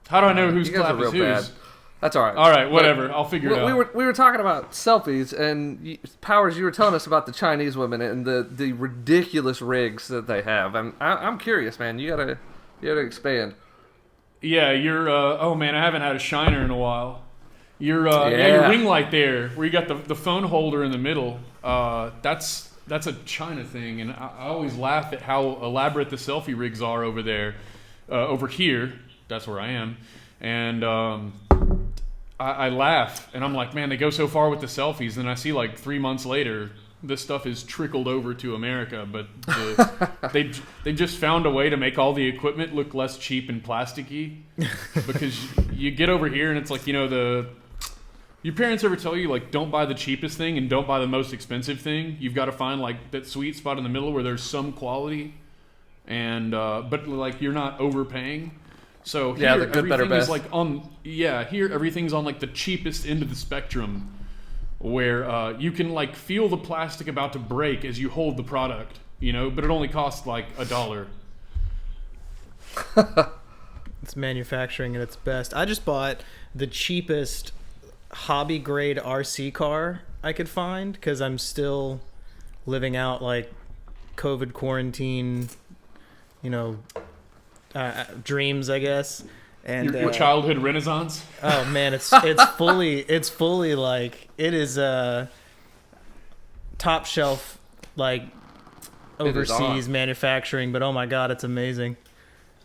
How do I know whose You guys clap are real is whose? bad. That's all right. All right, whatever. I'll figure it out. We were talking about selfies, and Powers, you were telling us about the Chinese women and the ridiculous rigs that they have. I'm curious, man. You gotta expand. Yeah, oh man, I haven't had a shiner in a while. Your ring light there, where you got the phone holder in the middle. That's a China thing, and I always laugh at how elaborate the selfie rigs are over there. Over here, that's where I am, and I laugh, and I'm like, man, they go so far with the selfies, and I see like 3 months later, this stuff is trickled over to America, but they just found a way to make all the equipment look less cheap and plasticky, because you get over here and it's like, your parents ever tell you, like, don't buy the cheapest thing and don't buy the most expensive thing? You've got to find like that sweet spot in the middle where there's some quality, and but like you're not overpaying. So here, the good, better, best. Here everything's on like the cheapest end of the spectrum, where you can like feel the plastic about to break as you hold the product, but it only costs like $1. It's manufacturing at its best. I just bought the cheapest hobby grade RC car I could find because I'm still living out like COVID quarantine, dreams, I guess. And your childhood renaissance. Oh man, it's fully like it is top shelf like overseas manufacturing, but oh my god, it's amazing.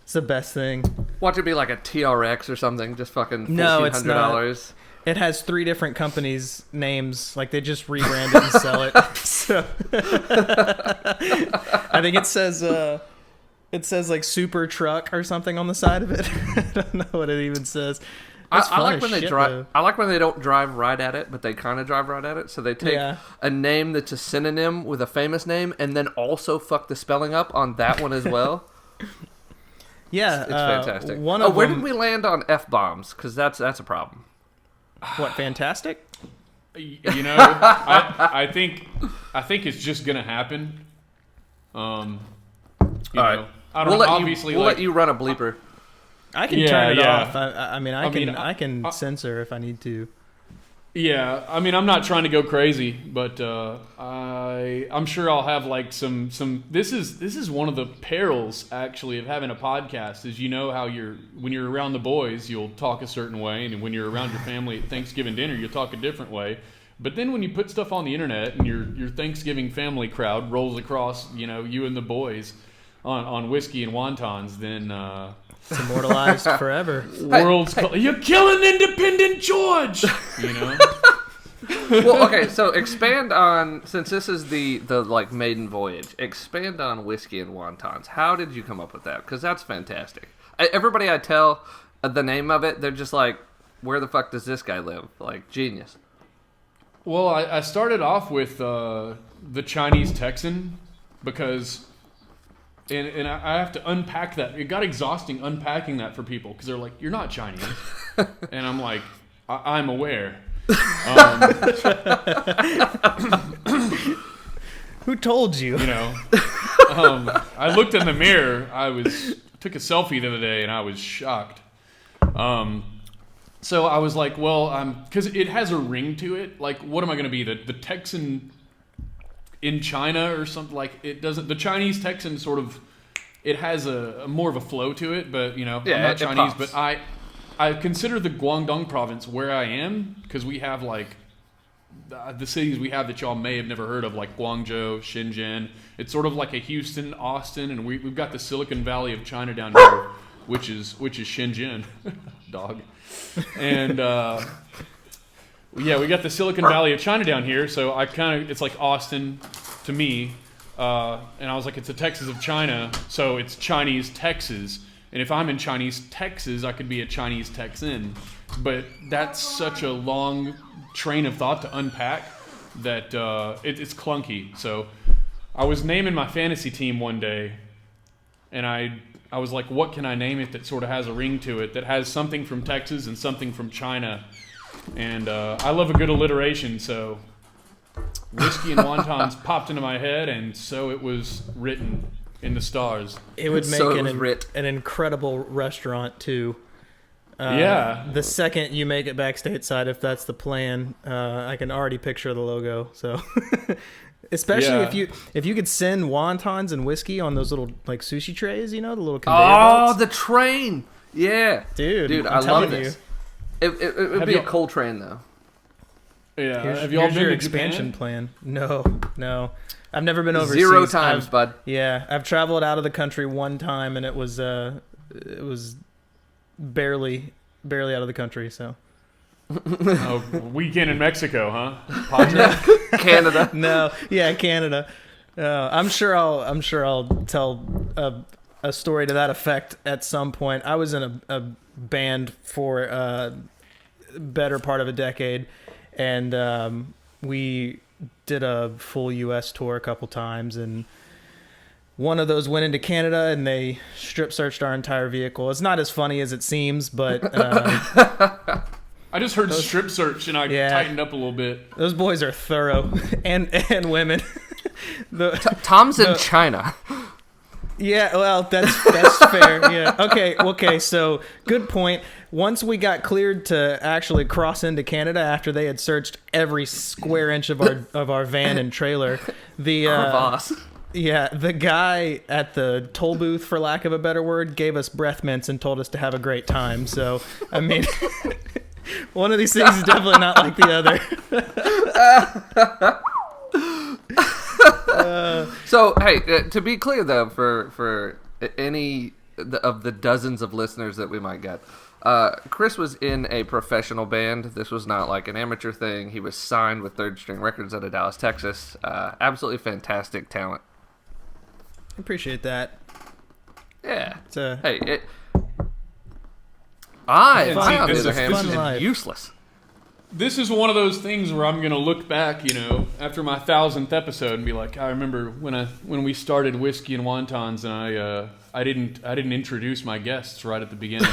It's the best thing. Watch it be like a TRX or something, just fucking $1,400. No, it's not. It has 3 different companies' names. Like they just rebrand it and sell it. So I think it says like super truck or something on the side of it. I don't know what it even says. I like when they drive. I like when they don't drive right at it, but they kind of drive right at it. So they take a name that's a synonym with a famous name, and then also fuck the spelling up on that one as well. Yeah, it's fantastic. Where did we land on F-bombs? Because that's a problem. What, fantastic? I think it's just gonna happen. All right. I don't know. Obviously, we'll let you run a bleeper. I can turn it off. I can censor if I need to. Yeah, I'm not trying to go crazy, but I'm sure I'll have like some. This is one of the perils actually of having a podcast. Is how when you're around the boys, you'll talk a certain way, and when you're around your family at Thanksgiving dinner, you'll talk a different way. But then when you put stuff on the internet and your Thanksgiving family crowd rolls across, you and the boys on whiskey and wontons, then it's immortalized forever. You're killing independent George. Well, okay, so expand on, since this is the like maiden voyage, expand on whiskey and wontons. How did you come up with that? Because that's fantastic. Everybody I tell the name of it, they're just like, where the fuck does this guy live? Like, genius. Well, I started off with the Chinese Texan because, and I have to unpack that. It got exhausting unpacking that for people because they're like, "You're not Chinese," and I'm like, "I'm aware." Who told you? I looked in the mirror. Took a selfie the other day, and I was shocked. So I was like, well, because it has a ring to it. Like, what am I going to be? The Texan in China or something? Like, it doesn't. The Chinese Texan sort of, it has a more of a flow to it. But I'm not Chinese. But I consider the Guangdong province where I am because we have like the cities we have that y'all may have never heard of, like Guangzhou, Shenzhen. It's sort of like a Houston, Austin, and we've got the Silicon Valley of China down here, which is Shenzhen, dog. And we got the Silicon Valley of China down here, so it's like Austin to me, and I was like, it's the Texas of China, so it's Chinese Texas, and if I'm in Chinese Texas, I could be a Chinese Texan, but that's such a long train of thought to unpack that it's clunky. So I was naming my fantasy team one day, and I was like, what can I name it that sort of has a ring to it, that has something from Texas and something from China? And I love a good alliteration, so whiskey and wontons popped into my head, and so it was written in the stars. It would make an incredible restaurant, too. The second you make it back stateside, if that's the plan, I can already picture the logo. So, especially if you could send wontons and whiskey on those little like sushi trays, the little conveyor belts. The train. Yeah, dude, I love this. It would be a cold train though. Yeah, Here's been your to expansion plan? No. I've never been overseas. 0 times, bud. Yeah, I've traveled out of the country one time, and it was barely out of the country. So. Weekend in Mexico, huh? Padre? Canada. No, yeah, Canada. I'm sure I'll tell a story to that effect at some point. I was in a band for a better part of a decade, and we did a full U.S. tour a couple times, and one of those went into Canada, and they strip searched our entire vehicle. It's not as funny as it seems, but I just heard strip search, and I tightened up a little bit. Those boys are thorough, and women. Tom's in China. Yeah, well, that's fair. Yeah. Okay. So, good point. Once we got cleared to actually cross into Canada after they had searched every square inch of our van and trailer, the guy at the toll booth, for lack of a better word, gave us breath mints and told us to have a great time. So, I mean, one of these things is definitely not like the other. So, hey, to be clear, though, for any of the dozens of listeners that we might get, Chris was in a professional band. This was not like an amateur thing. He was signed with Third String Records out of Dallas, Texas. Absolutely fantastic talent. I appreciate that. Yeah. Hey, on the other hand, is useless. This is one of those things where I'm going to look back, after my 1,000th episode and be like, I remember when we started Whiskey and Wontons, and I didn't introduce my guests right at the beginning.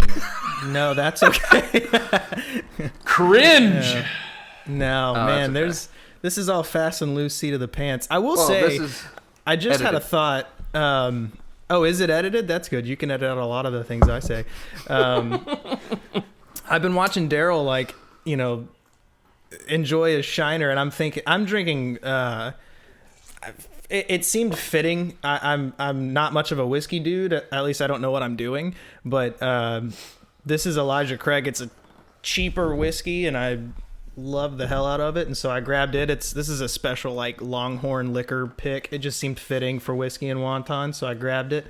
No, that's okay. Cringe. No, man, okay. This is all fast and loose seat of the pants. I will say, I just had a thought. Is it edited? That's good. You can edit out a lot of the things I say. I've been watching Daryl, enjoy his Shiner, and I'm drinking. It seemed fitting. I'm not much of a whiskey dude. At least I don't know what I'm doing. But this is Elijah Craig. It's a cheaper whiskey, and I love the hell out of it. And so I grabbed it. This is a special Longhorn liquor pick. It just seemed fitting for Whiskey and Wonton, so I grabbed it.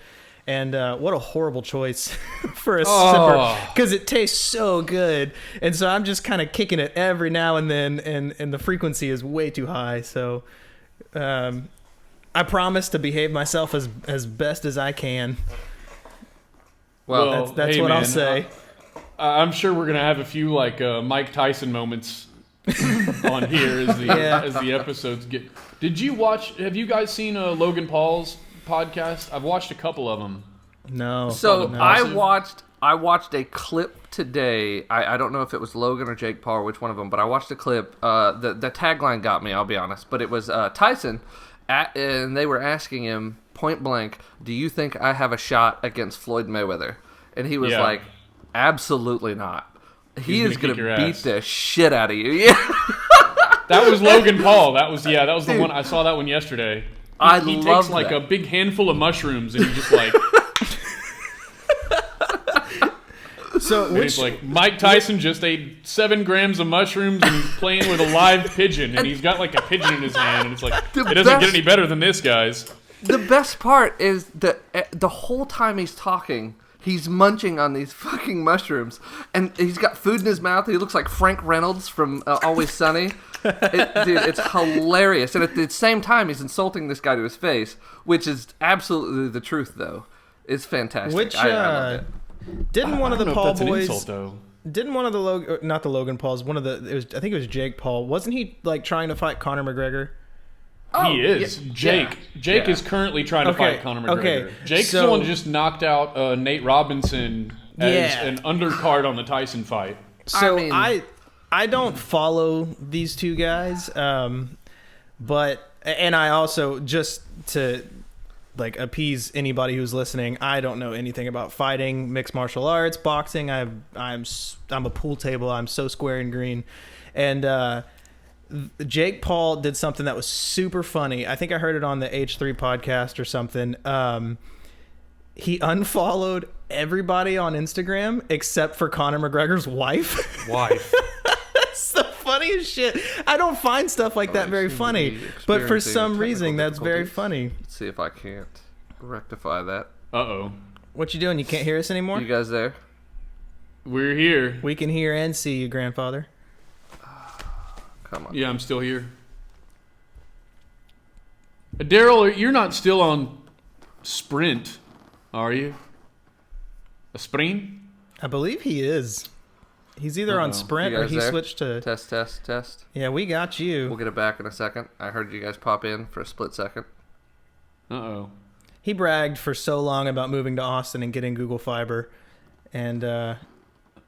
And what a horrible choice for a sipper, because it tastes so good. And so I'm just kind of kicking it every now and then, and the frequency is way too high. So I promise to behave myself as best as I can. Well, that's what I'll say. I'm sure we're going to have a few Mike Tyson moments on here as the episodes get. Have you guys seen Logan Paul's podcast? I've watched a couple of them. No. So I watched a clip today. I don't know if it was Logan or Jake Paul or which one of them, but I watched a clip. The tagline got me, I'll be honest, but it was Tyson, and they were asking him point blank, "Do you think I have a shot against Floyd Mayweather?" And he was like, "Absolutely not. He is going to beat the shit out of you." Yeah. That was Logan Paul. That was the one. I saw that one yesterday. He takes a big handful of mushrooms and he just it's Mike Tyson just ate 7 grams of mushrooms and playing with a live pigeon, and he's got a pigeon in his hand, and it's it doesn't get any better than this, guys. The best part is that the whole time he's talking, he's munching on these fucking mushrooms, and he's got food in his mouth. He looks like Frank Reynolds from Always Sunny. Dude, it's hilarious. And at the same time, he's insulting this guy to his face, which is absolutely the truth, though. It's fantastic. I loved it. Didn't one of the Paul boys... Insult, though. Didn't one of the... Not the Logan Pauls. I think it was Jake Paul. Wasn't he, trying to fight Conor McGregor? He is. Yeah. Jake is currently trying to fight Conor McGregor. Okay. Jake's the one who just knocked out Nate Robinson as an undercard on the Tyson fight. So I don't follow these two guys, but I also, just to like appease anybody who's listening. I don't know anything about fighting, mixed martial arts, boxing. I'm a pool table. I'm so square and green. And Jake Paul did something that was super funny. I think I heard it on the H3 podcast or something. He unfollowed everybody on Instagram except for Conor McGregor's wife. That's the funniest shit. I don't find stuff like that very funny, but for some reason that's very funny. Let's see if I can't rectify that. Uh-oh. What you doing? You can't hear us anymore? You guys there? We're here. We can hear and see you, grandfather. Come on. Yeah, I'm still here. Daryl, you're not still on Sprint, are you? A Sprint? I believe he is. He's either on Sprint or he switched to... Test. Yeah, we got you. We'll get it back in a second. I heard you guys pop in for a split second. Uh-oh. He bragged for so long about moving to Austin and getting Google Fiber, and I'm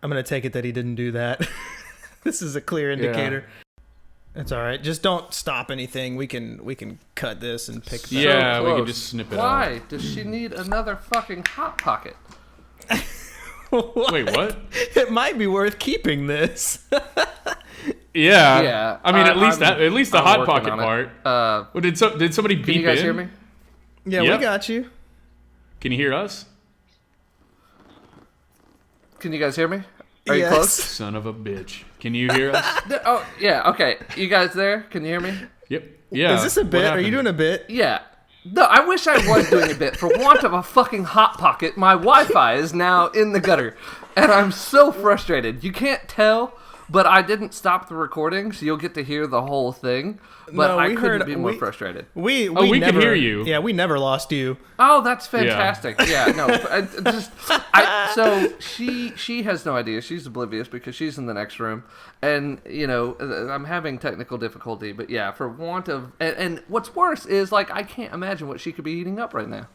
going to take it that he didn't do that. This is a clear indicator. Yeah. It's all right. Just don't stop anything. We can cut this and pick that. Yeah, we can just snip it out. Why does she need another fucking Hot Pocket? What? Wait, what? It might be worth keeping this. Yeah. I mean, at least the Hot Pocket part. Well, did somebody beep in? Can you guys hear me? Yeah, yep. We got you. Can you hear us? Can you guys hear me? Are yes. you close? Son of a bitch. Can you hear us? Oh, yeah, okay. You guys there? Can you hear me? Yep. Yeah. Is this a bit? Are you doing a bit? Yeah. No, I wish I was doing a bit. For want of a fucking Hot Pocket, my Wi-Fi is now in the gutter. And I'm so frustrated. You can't tell, but I didn't stop the recording, so you'll get to hear the whole thing. But I couldn't be more frustrated. We never, can hear you. Yeah, we never lost you. Oh, that's fantastic. Yeah, no. So she has no idea. She's oblivious because she's in the next room. And, you know, I'm having technical difficulty. But, yeah, for want of... And what's worse is, like, I can't imagine what she could be eating up right now.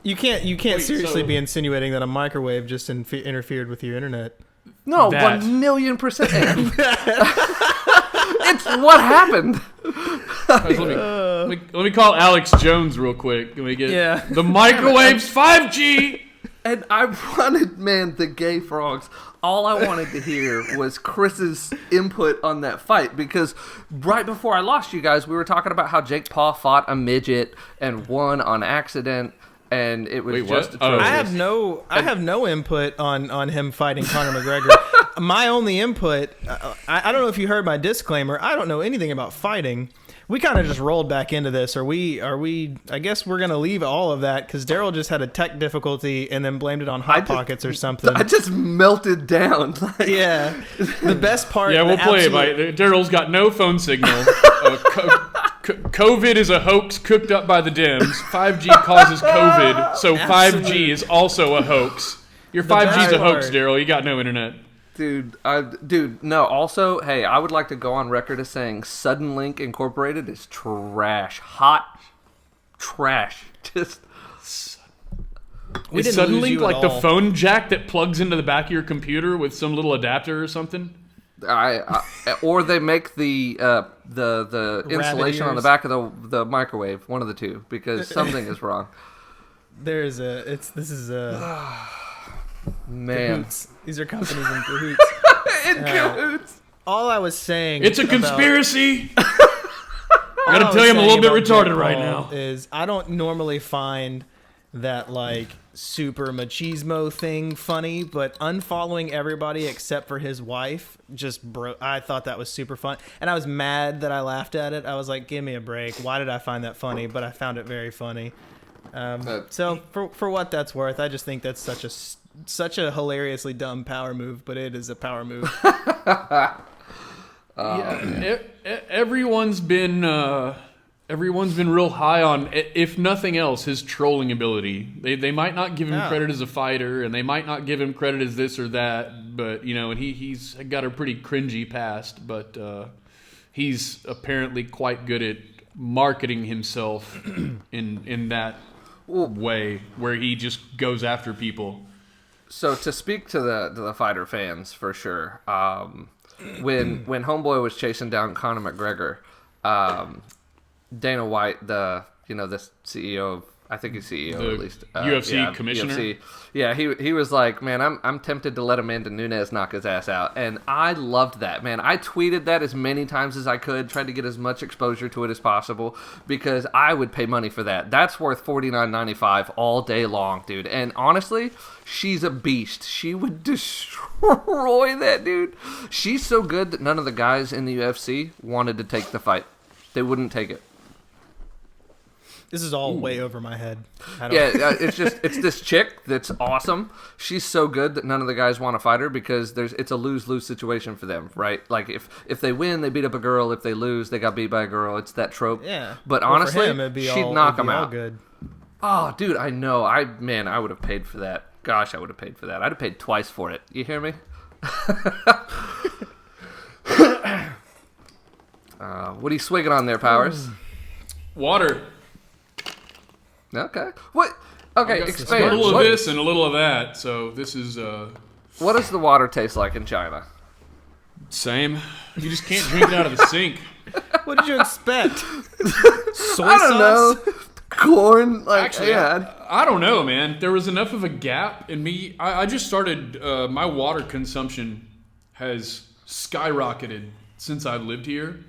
You can't seriously be insinuating that a microwave just interfered with your internet. No, 1,000,000%. It's what happened. Let me call Alex Jones real quick. Let me get the microwave's 5G. And I wanted, the gay frogs. All I wanted to hear was Chris's input on that fight, because right before I lost you guys, we were talking about how Jake Paul fought a midget and won on accident. And it was just atrocious. I have no input on him fighting Conor McGregor. My only input, I don't know if you heard my disclaimer. I don't know anything about fighting. We kind of just rolled back into this. Are we? I guess we're gonna leave all of that because Daryl just had a tech difficulty and then blamed it on Hot Pockets or something. I just melted down. Yeah, the best part. Yeah, we'll play it. Daryl's got no phone signal. COVID is a hoax cooked up by the Dems. 5G causes COVID, so 5G is also a hoax. Your 5G's a hoax, Daryl. You got no internet. Dude, no. Also, hey, I would like to go on record as saying Suddenlink Incorporated is trash. Hot trash. Just... Is Suddenlink like the phone jack that plugs into the back of your computer with some little adapter or something? Or they make the insulation on the back of the microwave, one of the two, because something is wrong. This is man. Cahoots. These are companies in cahoots. In cahoots. All I was saying, it's a conspiracy. I gotta tell you, I'm a little bit retarded right now. Is I don't normally find that like super machismo thing funny, but unfollowing everybody except for his wife I thought that was super fun, and I was mad that I laughed at it. I was like, give me a break. Why did I find that funny? But I found it very funny. So for what that's worth, I just think that's such a hilariously dumb power move, but it is a power move. Everyone's been real high on, if nothing else, his trolling ability. They might not give him credit as a fighter, and they might not give him credit as this or that, but and he's got a pretty cringy past, but he's apparently quite good at marketing himself in that way where he just goes after people. So to speak to the fighter fans, for sure, when Homeboy was chasing down Conor McGregor, Dana White, the this CEO of, I think he's CEO The at least. UFC commissioner? UFC. Yeah, he was like, man, I'm tempted to let Amanda Nunes knock his ass out. And I loved that, man. I tweeted that as many times as I could, tried to get as much exposure to it as possible, because I would pay money for that. That's worth $49.95 all day long, dude. And honestly, she's a beast. She would destroy that dude. She's so good that none of the guys in the UFC wanted to take the fight. They wouldn't take it. This is all way over my head. It's this chick that's awesome. She's so good that none of the guys want to fight her, because it's a lose-lose situation for them, right? Like if they win, they beat up a girl. If they lose, they got beat by a girl. It's that trope. Yeah. But Well, honestly, for him, she'd knock him out. Good. Oh, dude, I know. I would have paid for that. Gosh, I would have paid for that. I'd have paid twice for it. You hear me? What are you swigging on there, Powers? Water. Okay. What? Okay, A expand. little What- of this and a little of that. So this is What does the water taste like in China? same. You just can't drink it out of the sink. What did you expect? Soy I don't sauce? know. Corn? Like, Actually, yeah. I don't know, man. There was enough of a gap in me. I just started. My water consumption has skyrocketed since I lived here.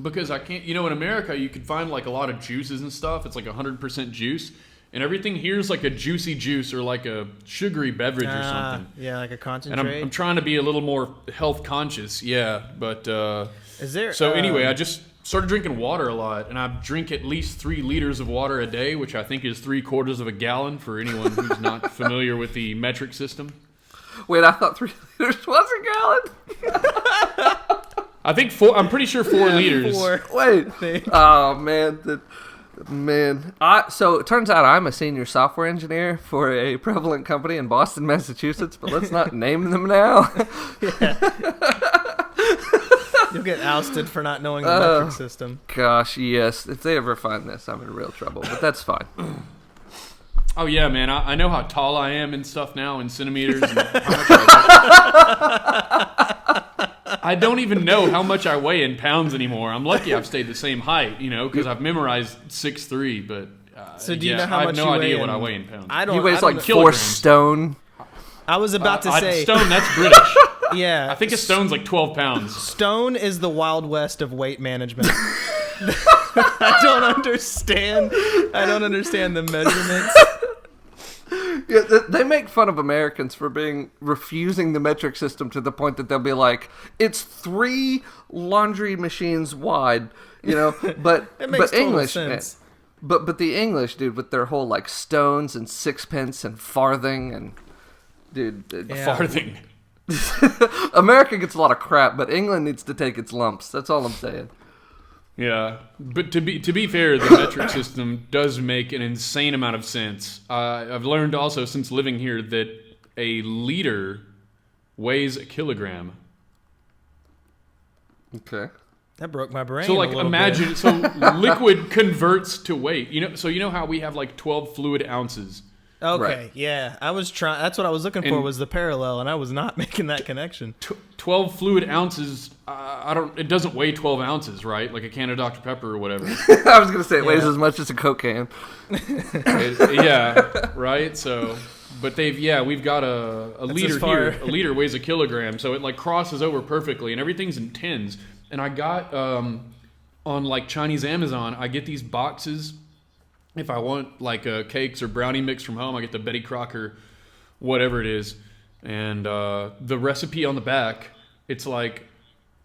Because I can't, in America, you could find like a lot of juices and stuff. It's like 100% juice. And everything here is like a juicy juice or like a sugary beverage or something. Yeah, like a And concentrate. I'm trying to be a little more health conscious. Yeah. But, Is there? so anyway, I just started drinking water a lot. And I drink at least 3 liters of water a day, which I think is 3/4 of a gallon for anyone who's not familiar with the metric system. Wait, I thought 3 liters was a gallon? I think 4, I'm pretty sure 4 liters. 4. Wait. Oh, man. So it turns out I'm a senior software engineer for a prevalent company in Boston, Massachusetts, but let's not name them now. You'll get ousted for not knowing the metric system. Gosh, yes. If they ever find this, I'm in real trouble, but that's fine. Oh yeah, man! I know how tall I am and stuff now in centimeters. And I don't even know how much I weigh in pounds anymore. I'm lucky I've stayed the same height, because I've memorized 6'3". But So do you know how much I have no you idea weigh what I in- weigh in pounds. I don't. He weighs I don't like know. 4 kilograms. stone. I was about to say. Stone, that's British. Yeah. I think a stone's like 12 pounds. Stone is the Wild West of weight management. I don't understand the measurements. Yeah, they make fun of Americans for refusing the metric system to the point that they'll be like, it's 3 laundry machines wide, but It makes total English, sense. but the English, dude, with their whole like stones and sixpence and farthing and dude, Yeah. Farthing. America gets a lot of crap, but England needs to take its lumps. That's all I'm saying. Yeah, but to be fair, the metric system does make an insane amount of sense. I've learned also since living here that a liter weighs a kilogram. Okay. That broke my brain. So like a little imagine, bit. so liquid converts to weight. So you know how we have like 12 fluid ounces. Okay, Right. yeah. I was trying. That's what I was looking for, And- was the parallel, and I was not making that connection. 12 fluid ounces. It doesn't weigh 12 ounces, right? Like a can of Dr. Pepper or whatever. I was gonna say it weighs Yeah. as much as a Coke can. Yeah, right. So, but we've got a liter as far- here. A liter weighs a kilogram, so it like crosses over perfectly, and everything's in tins. And I got on like Chinese Amazon, I get these boxes. If I want like cakes or brownie mix from home, I get the Betty Crocker, whatever it is, and the recipe on the back, it's like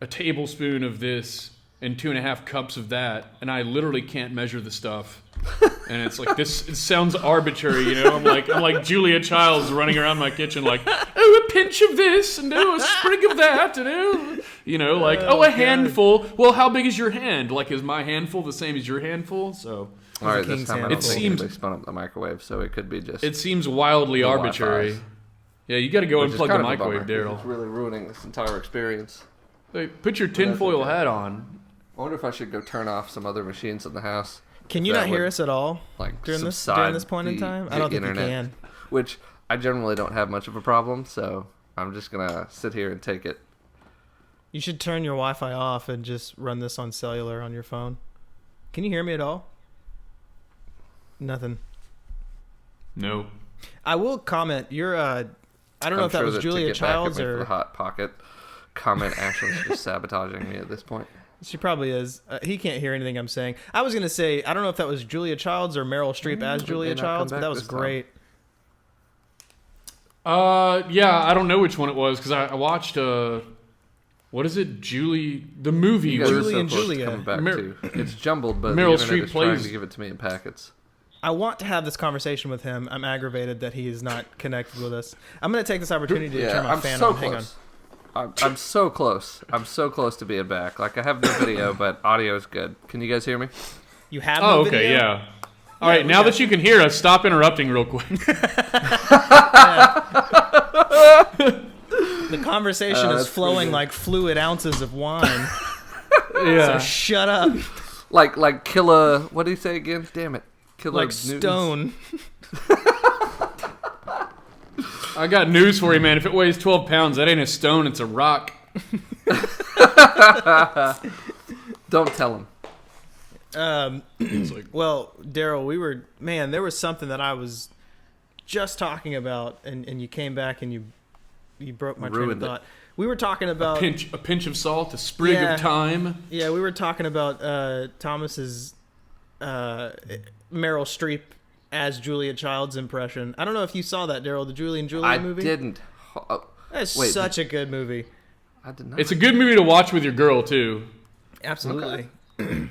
a tablespoon of this and 2.5 cups of that, and I literally can't measure the stuff. And it's like this. It sounds arbitrary, I'm like Julia Childs running around my kitchen, like, oh, a pinch of this, and oh, a sprig of that, and a handful. Well, how big is your hand? Like, is my handful the same as your handful? So. All right, king's this time I handle. don't It think seems- anybody spun up the microwave, so it could be just. It seems wildly The arbitrary. Wi-Fi. Yeah, you got to go which is unplug the kind of a microwave, bummer, 'cause Daryl. It's really ruining this entire experience. Hey, put your tinfoil okay. hat on. I wonder if I should go turn off some other machines in the house. Can you That not hear would, us at all like, during subside this point in the- time? the I don't think internet. you can. Which I generally don't have much of a problem, so I'm just gonna sit here and take it. You should turn your Wi-Fi off and just run this on cellular on your phone. Can you hear me at all? Nothing. No. I will comment. You're I don't know if that was Julia Childs or the Hot Pocket comment. Ashley's just sabotaging me at this point. She probably is. He can't hear anything I'm saying. I was gonna say I don't know if that was Julia Childs or Meryl Streep as Julia Childs, but that was great. Yeah, I don't know which one it was because I watched what is it, the movie? Julie and Julia. It's jumbled, but Meryl the Streep is trying plays. to give it to me in packets. I want to have this conversation with him. I'm aggravated that he is not connected with us. I'm going to take this opportunity to turn my fan on. Hang on. I'm so close. I'm so close to being back. Like, I have no video, but audio is good. Can you guys hear me? You have no video? Okay, yeah. All right, now that you can hear us, stop interrupting real quick. The conversation is flowing like fluid ounces of wine. Yeah. So shut up. Like Killa... What do you say again? Damn it. Killa Like Newtons. stone. I got news for you, man. If it weighs 12 pounds, that ain't a stone, it's a rock. Don't tell him. Well, Daryl, there was something that I was just talking about, and you came back and you broke my train of thought. We were talking about a pinch of salt, a sprig of thyme. Yeah, we were talking about Thomas's Meryl Streep as Julia Childs impression. I don't know if you saw that, Daryl, the Julie and Julia movie. I didn't. That's such a good movie. I did not. It's a good movie to watch with your girl too. Absolutely. Okay.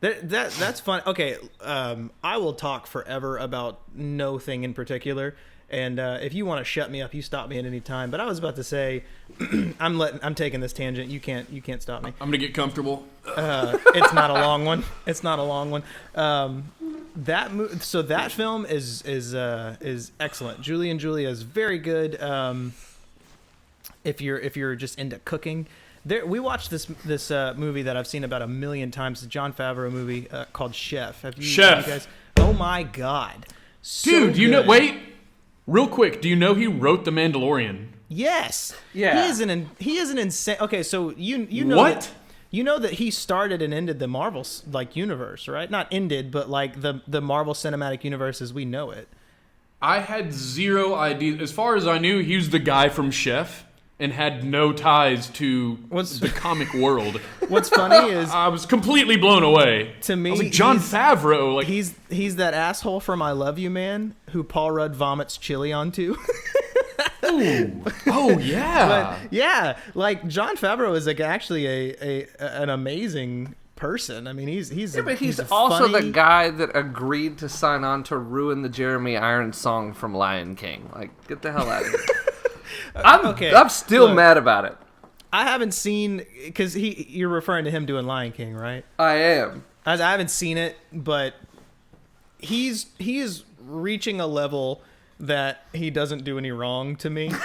That's fun. Okay, I will talk forever about no thing in particular, and if you want to shut me up, you stop me at any time. But I was about to say, I'm taking this tangent. You can't stop me. I'm gonna get comfortable. It's not a long one. It's not a long one. So that film is excellent. Julie and Julia is very good. If you're just into cooking. We watched this movie that I've seen about 1 million times. It's a Jon Favreau movie called Chef. Have you guys? Oh my God, dude! Do you know? Wait, real quick. Do you know he wrote The Mandalorian? Yes. Yeah. He is an insane. Okay, so you know what? You know that he started and ended the Marvel universe, right? Not ended, but like the Marvel Cinematic Universe as we know it. I had zero idea. As far as I knew, he was the guy from Chef. And had no ties to the comic world. What's funny is I was completely blown away. To me, I was like, Jon Favreau, like he's that asshole from I Love You Man who Paul Rudd vomits chili onto. Ooh. Oh yeah, but yeah. Like Jon Favreau is like actually an amazing person. I mean, he's also funny... the guy that agreed to sign on to ruin the Jeremy Irons song from Lion King. Like, get the hell out of here. I'm still mad about it. I haven't seen because you're referring to him doing Lion King, right? I am. I haven't seen it, but he is reaching a level that he doesn't do any wrong to me. All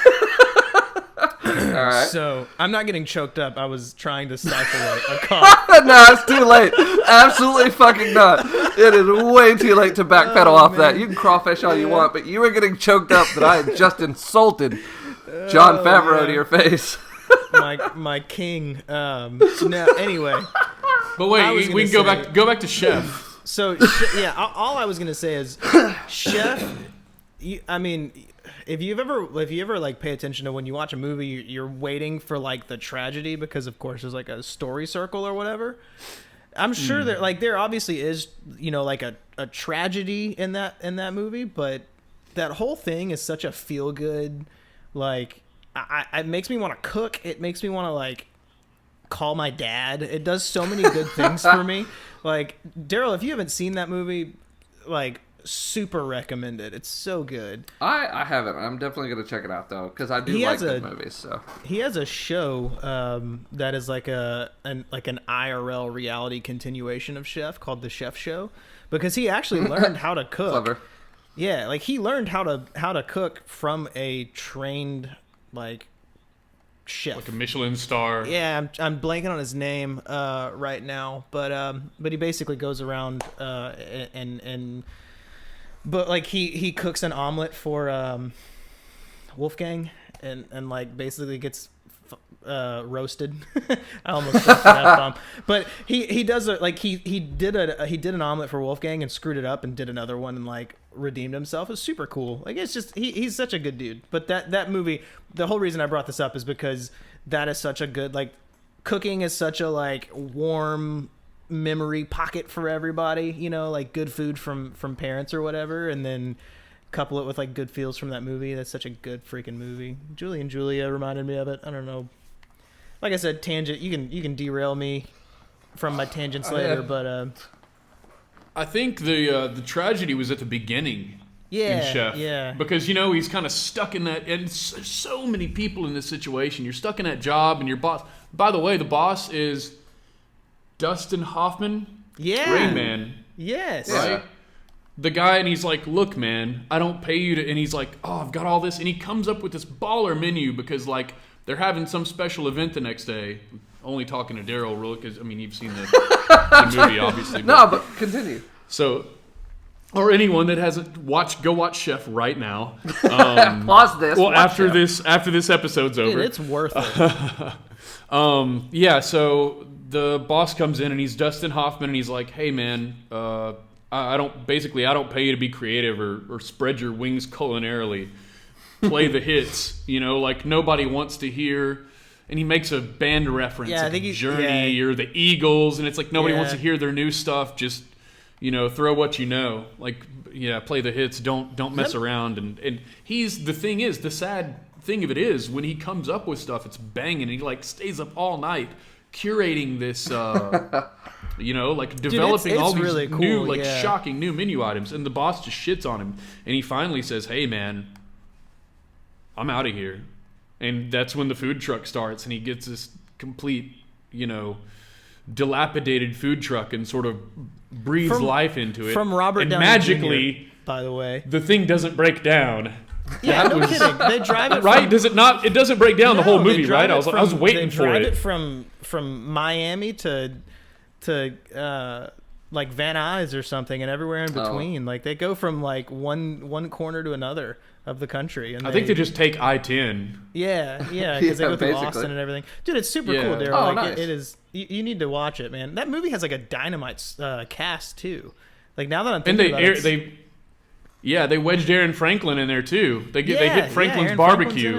right. So I'm not getting choked up. I was trying to stifle a cough. No, it's too late. Absolutely fucking not. It is way too late to backpedal off that. You can crawfish all you want, but you were getting choked up that I had just insulted Jon Favreau to your face. my king. No, anyway. But wait, we can go back to Chef. So yeah, all I was gonna say is Chef. I mean, if you ever like pay attention to when you watch a movie, you're waiting for like the tragedy because of course there's like a story circle or whatever. I'm sure there obviously is, like a tragedy in that movie, but that whole thing is such a feel good, like it makes me want to cook. It makes me want to like call my dad. It does so many good things for me. Like Daryl, if you haven't seen that movie, like super recommend it. It's so good. I haven't. I'm definitely gonna check it out though because I do like good movies. So he has a show that is like an IRL reality continuation of Chef called The Chef Show because he actually learned how to cook. Clever. Yeah, like he learned how to cook from a trained like chef, like a Michelin star. Yeah, I'm blanking on his name right now, but he basically goes around but like he cooks an omelet for Wolfgang and like basically gets roasted. I almost said that bomb. But he does he did an omelet for Wolfgang and screwed it up and did another one and like redeemed himself. It's super cool. Like it's just he's such a good dude. But that movie, the whole reason I brought this up is because that is such a good, like, cooking is such a like warm memory pocket for everybody, you know, like good food from parents or whatever, and then couple it with like good feels from that movie. That's such a good freaking movie. Julie and Julia reminded me of it. I don't know. Like I said, tangent. You can derail me from my tangents later, but I think the tragedy was at the beginning. Yeah, in Chef. yeah. Because, you know, he's kind of stuck in that, and so many people in this situation. You're stuck in that job, and your boss. By the way, the boss is Dustin Hoffman. Yeah. Rain Man. Yes. Right? Yeah. The guy, and he's like, look, man, I don't pay you to, and he's like, oh, I've got all this, and he comes up with this baller menu because, like, they're having some special event the next day. Only talking to Daryl, really, because, I mean, you've seen the movie, obviously. No, but continue. So, or anyone that hasn't watched, go watch Chef right now. Pause this. Well, watch after Chef. this episode's over. Dude, it's worth it. Yeah, so the boss comes in and he's Dustin Hoffman and he's like, hey man, I don't pay you to be creative or spread your wings culinarily. Play the hits, you know, like nobody wants to hear. And he makes a band reference, Yeah, I like think Journey or the Eagles, and it's like nobody wants to hear their new stuff. Just, you know, throw what you know. Like, yeah, play the hits. Don't mess around. And he's, the thing is, the sad thing of it is, when he comes up with stuff, it's banging. He like stays up all night curating this, you know, like developing it's all these really cool, new, like yeah. shocking new menu items. And the boss just shits on him. And he finally says, hey man, I'm out of here. And that's when the food truck starts, and he gets this complete, you know, dilapidated food truck and sort of breathes life into it. From Robert and Downey magically, Jr., by the way. the thing doesn't break down. Yeah, That no was- kidding. They drive it Right? from, Does it not? It doesn't break down the whole No, they movie, drive right? I it was waiting they for drive it. it from Miami to like Van Nuys or something, and everywhere in between. Like they go from like one corner to another of the country. And I think they just take I-10. yeah, because they Yeah, go through basically. Austin and everything. Dude, it's super Yeah. cool, Daryl. Oh, like, nice. it is. You need to watch it, man. That movie has like a dynamite cast too. Like now that I'm And thinking about it, they wedged Aaron Franklin in there too. They hit Franklin's Aaron barbecue.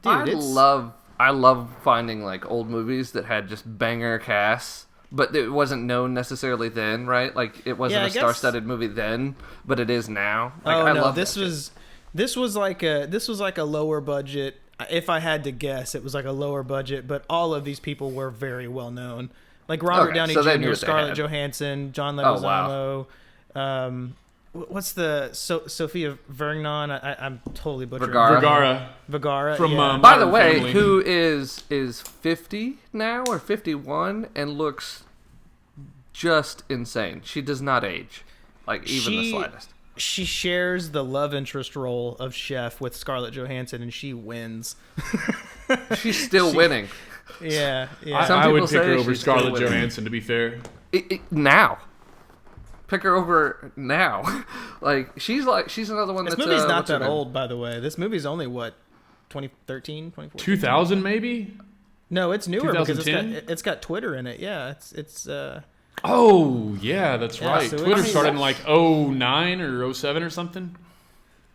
Franklin's in it. Dude, I love finding like old movies that had just banger casts, but it wasn't known necessarily then, right? Like it wasn't Yeah, I a guess- star-studded movie then, but it is now. Like, Oh I no, love this that shit. was like a lower budget. If I had to guess, it was like a lower budget, but all of these people were very well known. Like Robert Okay, Downey so they knew Jr., what they Scarlett had. Johansson, John Oh, Leguizamo. What's the Sophia Vergnon? I'm totally butchering. Vergara. Vergara. Vergara. From, yeah. By the Modern way, Family. who is 50 now or 51 and looks just insane. She does not age, like even the slightest. She shares the love interest role of Chef with Scarlett Johansson, and she wins. She's still winning. Yeah. Some I would people pick her say over she's still Scarlett winning. Johansson, to be fair. Now. Pick her over now. She's another one This that's movie's not what's her that name? old, by the way. This movie's only, what, 2013, 2014? 2000 maybe? No, it's newer because 2010? it's got Twitter in it. Yeah, it's Oh, yeah, that's Yeah, right. so Twitter it's- started in like 09 or 07 or something.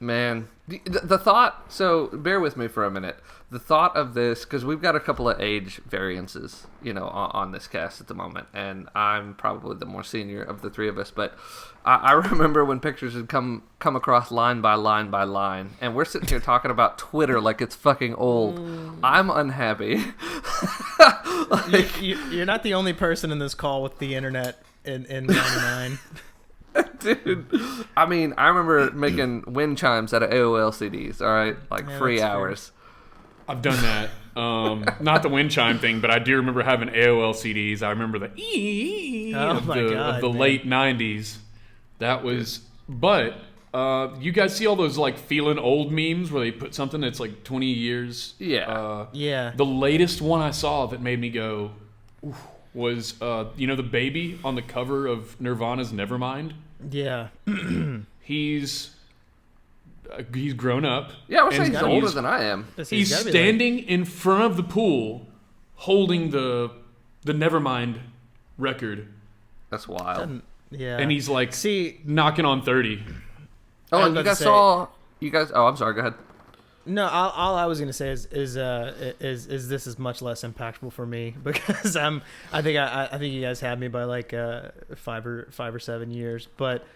Man, the thought, so bear with me for a minute. The thought of this, because we've got a couple of age variances, you know, on this cast at the moment, and I'm probably the more senior of the three of us, but I remember when pictures had come across line by line by line, and we're sitting here talking about Twitter like it's fucking old. I'm unhappy. you're not the only person in this call with the internet in 99. Dude, I mean, I remember making wind chimes out of AOL CDs, all right? Like Yeah, free that's fair. hours. I've done that. Not the wind chime thing, but I do remember having AOL CDs. I remember the Oh of, my the, God, of the man. late 90s. That was... But you guys see all those like feeling old memes where they put something that's like 20 years? Yeah. Yeah. The latest one I saw that made me go... Oof, was, you know, the baby on the cover of Nirvana's Nevermind? Yeah. He's He's grown up. Yeah, I would and say he's older than I am. He's standing in front of the pool, holding the Nevermind record. That's wild. Yeah. And he's like, knocking on 30. Oh, and you guys saw. You guys. Oh, I'm sorry. Go ahead. No, all I was gonna say is this is much less impactful for me because I think you guys had me by like 5 or 7 years, but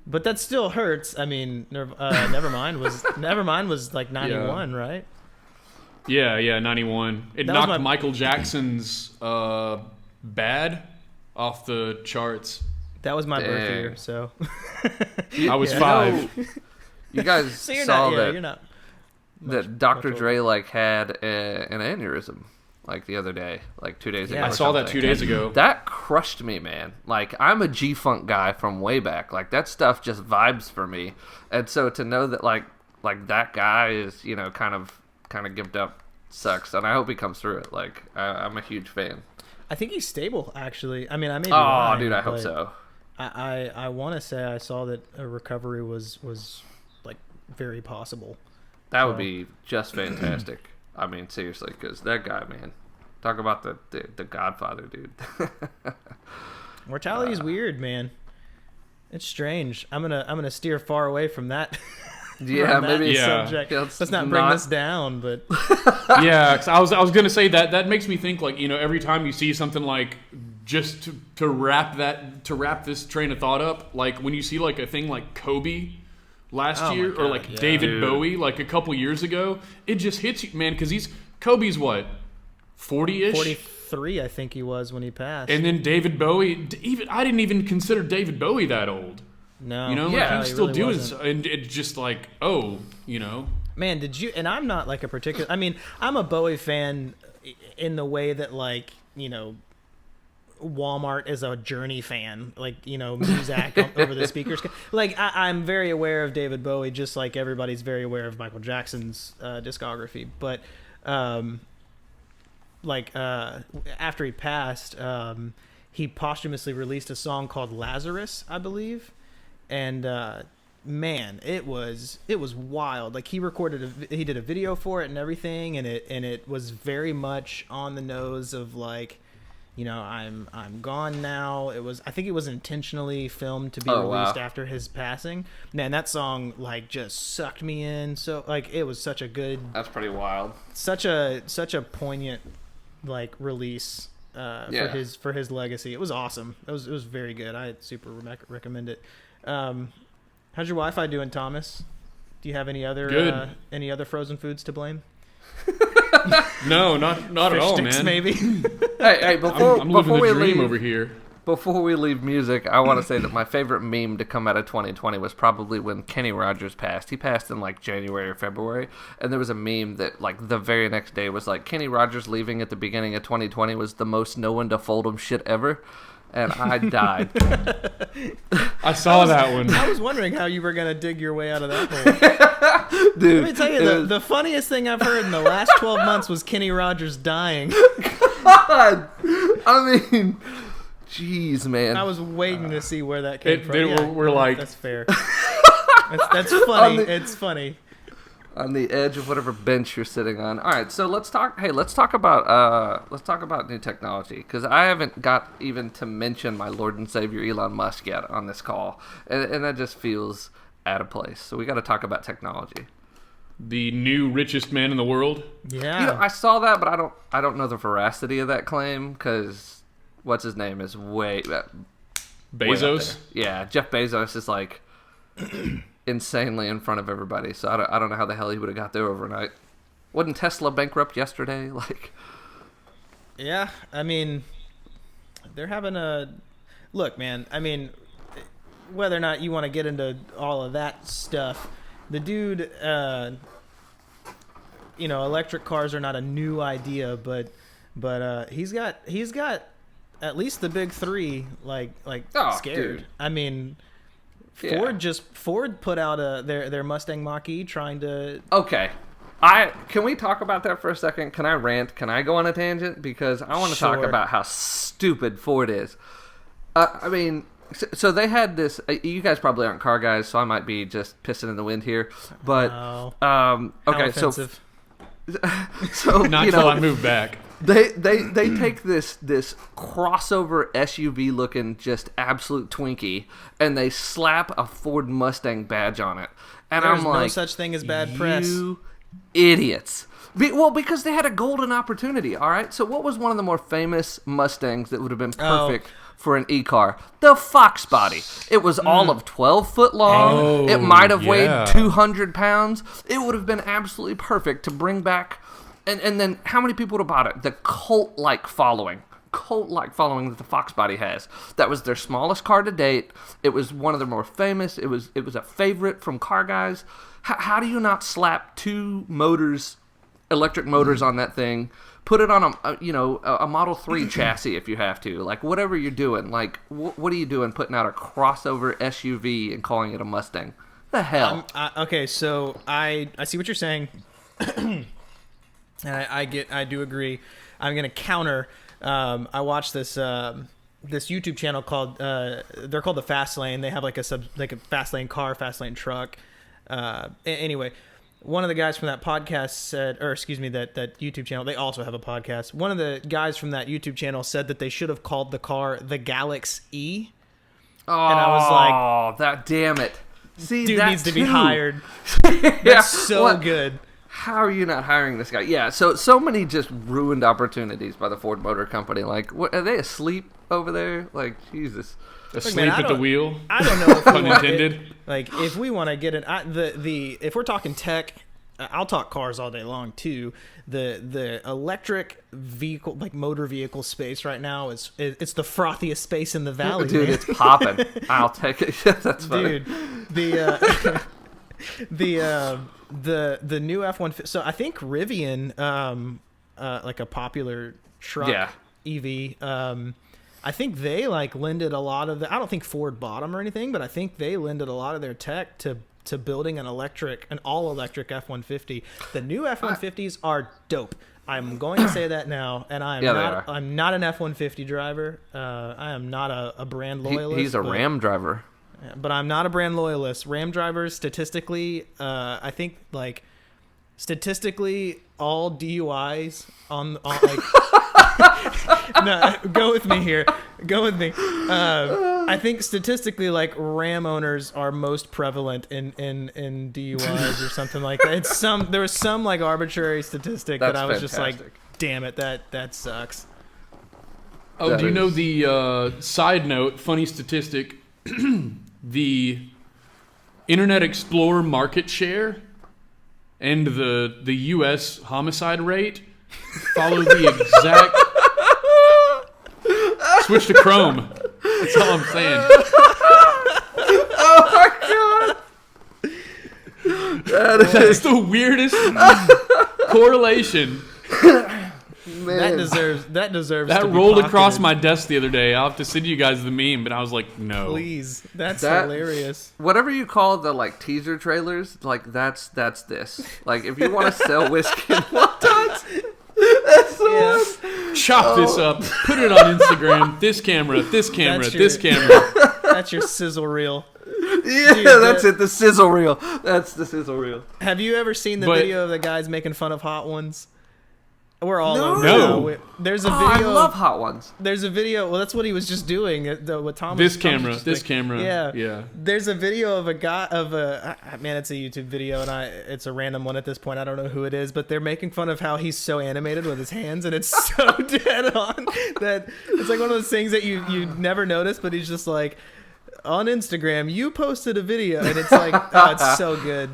that still hurts. I mean, Nevermind was like 91, right? Yeah, 91. It knocked Michael Jackson's Bad off the charts. That was my birth year, so I was 5. You guys saw that? You're not. That Dr. Dre like had an aneurysm like the other day, like 2 days ago. I saw that 2 days ago. That crushed me, man. Like, I'm a G-Funk guy from way back. Like, that stuff just vibes for me. And so to know that like that guy is, kind of gimped up sucks. And I hope he comes through it. Like, I'm a huge fan. I think he's stable, actually. I mean, I may be Oh, lying, dude, I hope so. I want to say I saw that a recovery was like very possible. That would be just fantastic. I mean, seriously, because that guy, man, talk about the Godfather, dude. Mortality is weird, man. It's strange. I'm gonna steer far away from that. Yeah, maybe subject. Let's not bring this down, but yeah, 'cause I was gonna say that makes me think like every time you see something like just to wrap this train of thought up, like when you see like a thing like Kobe last year or like David Bowie like a couple years ago, it just hits you, man, because Kobe's what, 40-ish? 43, I think he was when he passed. And then David Bowie, I didn't even consider David Bowie that old. No. He's still really doing wasn't. and it's just like, Man, did you, and I'm not like a particular, I mean, I'm a Bowie fan in the way that like, Walmart is a Journey fan, like Muzak over the speakers. Like I'm very aware of David Bowie, just like everybody's very aware of Michael Jackson's discography. But after he passed, he posthumously released a song called Lazarus, I believe, and man, it was wild. Like he did a video for it and everything, and it was very much on the nose of like, I'm gone now. I think it was intentionally filmed to be released after his passing. Man, that song like just sucked me in. So like it was such a good. That's pretty wild. Such a poignant like release for his legacy. It was awesome. It was very good. I super recommend it. How's your Wi-Fi doing, Thomas? Do you have any other frozen foods to blame? No, not at all, sticks, man. Maybe. Hey, I'm living the dream over here. Before we leave music, I want to say that my favorite meme to come out of 2020 was probably when Kenny Rogers passed. He passed in like January or February, and there was a meme that like the very next day was like Kenny Rogers leaving at the beginning of 2020 was the most no one to fold him shit ever. And I died. I saw that one. I was wondering how you were going to dig your way out of that hole. Dude, let me tell you, the funniest thing I've heard in the last 12 months was Kenny Rogers dying. God! I mean, jeez, man. I was waiting to see where that came from. We're like... That's fair. That's funny. It's funny. On the edge of whatever bench you're sitting on. All right, so let's talk about new technology, because I haven't got even to mention my Lord and Savior Elon Musk yet on this call, and that just feels out of place. So we got to talk about technology. The new richest man in the world. Yeah, I saw that, but I don't know the veracity of that claim, because what's his name is way Bezos. Yeah, Jeff Bezos is like insanely in front of everybody, so I don't know how the hell he would have got there overnight. Wasn't Tesla bankrupt yesterday? Like, yeah, I mean, they're having a look, man. I mean, whether or not you want to get into all of that stuff, the dude, electric cars are not a new idea, but he's got at least the big three like scared. Dude. I mean. Yeah. Ford put out their Mustang Mach-E trying to. Okay, can we talk about that for a second? Can I rant? Can I go on a tangent? Because I want to talk about how stupid Ford is. I mean, So they had this. You guys probably aren't car guys, so I might be just pissing in the wind here. But okay, so Not till I move back. They take this crossover SUV looking just absolute Twinkie, and they slap a Ford Mustang badge on it, and There's I'm like, no such thing as bad press. You idiots. Well, because they had a golden opportunity. All right. So what was one of the more famous Mustangs that would have been perfect for an e-car? The Fox Body. It was all of 12 foot long. Oh, it might have yeah. weighed 200 pounds. It would have been absolutely perfect to bring back. And then how many people would have bought it? The cult-like following that the Fox Body has. That was their smallest car to date. It was one of their more famous. It was a favorite from car guys. How do you not slap two electric motors on that thing? Put it on a Model 3 chassis if you have to. Like, whatever you're doing. Like, what are you doing putting out a crossover SUV and calling it a Mustang? The hell? Okay, so I see what you're saying. And I do agree. I'm gonna counter. I watched this YouTube channel called they're called the Fast Lane. They have like a Fast Lane car, Fast Lane truck. Anyway, one of the guys from that podcast said, or excuse me, that YouTube channel. They also have a podcast. One of the guys from that YouTube channel said that they should have called the car the Galax E. Oh, and I was like, that damn it! See, dude that needs to be too. hired. Yeah, That's so what? good. How are you not hiring this guy? Yeah, so many just ruined opportunities by the Ford Motor Company. Like, what, are they asleep over there? Like, Jesus. Asleep at the wheel. I don't know. If Pun intended. If we want to get it, if we're talking tech, I'll talk cars all day long too. The electric vehicle, like motor vehicle space right now it's the frothiest space in the valley. Dude, man. it's popping. I'll take it. That's funny. Dude, the new F-150. So I think Rivian, like a popular truck EV, I think they like lended a lot of I don't think Ford bought them or anything, but I think they lended a lot of their tech to building an all electric F-150. The new F-150s are dope. I'm going to say that now, and I'm not an F-150 driver. I am not a brand loyalist. He's a Ram driver. But I'm not a brand loyalist. Ram drivers, statistically, I think, like, statistically, all DUIs on like... No, go with me here. Go with me. I think statistically, like, Ram owners are most prevalent in DUIs or something like that. There was some, like, arbitrary statistic that I was just like, damn it, that sucks. Oh, do you know the side note, funny statistic... The Internet Explorer market share and the U.S. homicide rate follow the exact... Switch to Chrome. That's all I'm saying. Oh my god! That's the weirdest correlation. Man. That deserves. That to be rolled pocketed. across my desk the other day. I'll have to send you guys the meme, but I was like, no. Please, that's hilarious. Whatever you call the like teaser trailers, like that's this. Like if you want to sell whiskey and wontons, that's the one. Chop this up, put it on Instagram. This camera, this camera, this camera. That's your sizzle reel. Yeah, dude, that's it. The sizzle reel. That's the sizzle reel. Have you ever seen the video of the guys making fun of Hot Ones? We're all over. No. There's a video. I love Hot Ones. There's a video. Well, that's what he was just doing. What Tom. This camera. Yeah. There's a video of a guy man. It's a YouTube video, and it's a random one at this point. I don't know who it is, but they're making fun of how he's so animated with his hands, and it's so dead on that it's like one of those things that you never notice, but he's just like, on Instagram, you posted a video, and it's like, oh, it's so good.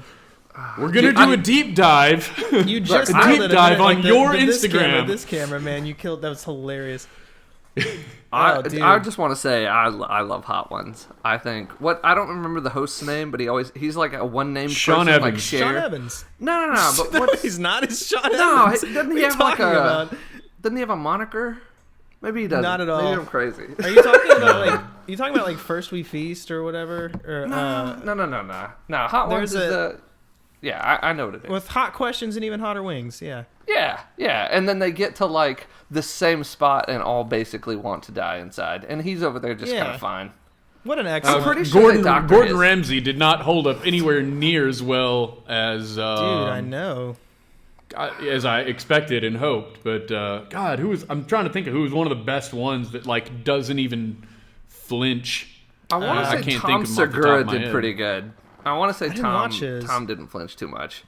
We're gonna do a deep dive. You just a deep dive on your Instagram. This camera, man, you killed. That was hilarious. I just want to say I love Hot Ones. I think I don't remember the host's name, but he's like a one name Sean person, Evans. like Cher. Sean Evans. No. But no, what? he's not. It's Sean No, Evans. doesn't he have like a? Doesn't he have a moniker? Maybe he doesn't. Not at all. Maybe I'm crazy. Are you talking about like First We Feast or whatever? Or, No. Hot Ones is the. Yeah, I know what it is. With hot questions and even hotter wings, yeah. Yeah. And then they get to, like, the same spot and all basically want to die inside. And he's over there just kind of fine. What an excellent... pretty sure they doctor Gordon his. Ramsay did not hold up anywhere near as well as Dude, I know. as I expected and hoped. But God, I'm trying to think of who was one of the best ones that like doesn't even flinch. I want to say can't Tom think of 'em off the top Segura of my did head. pretty good. I want to say didn't watch his. Tom didn't flinch too much.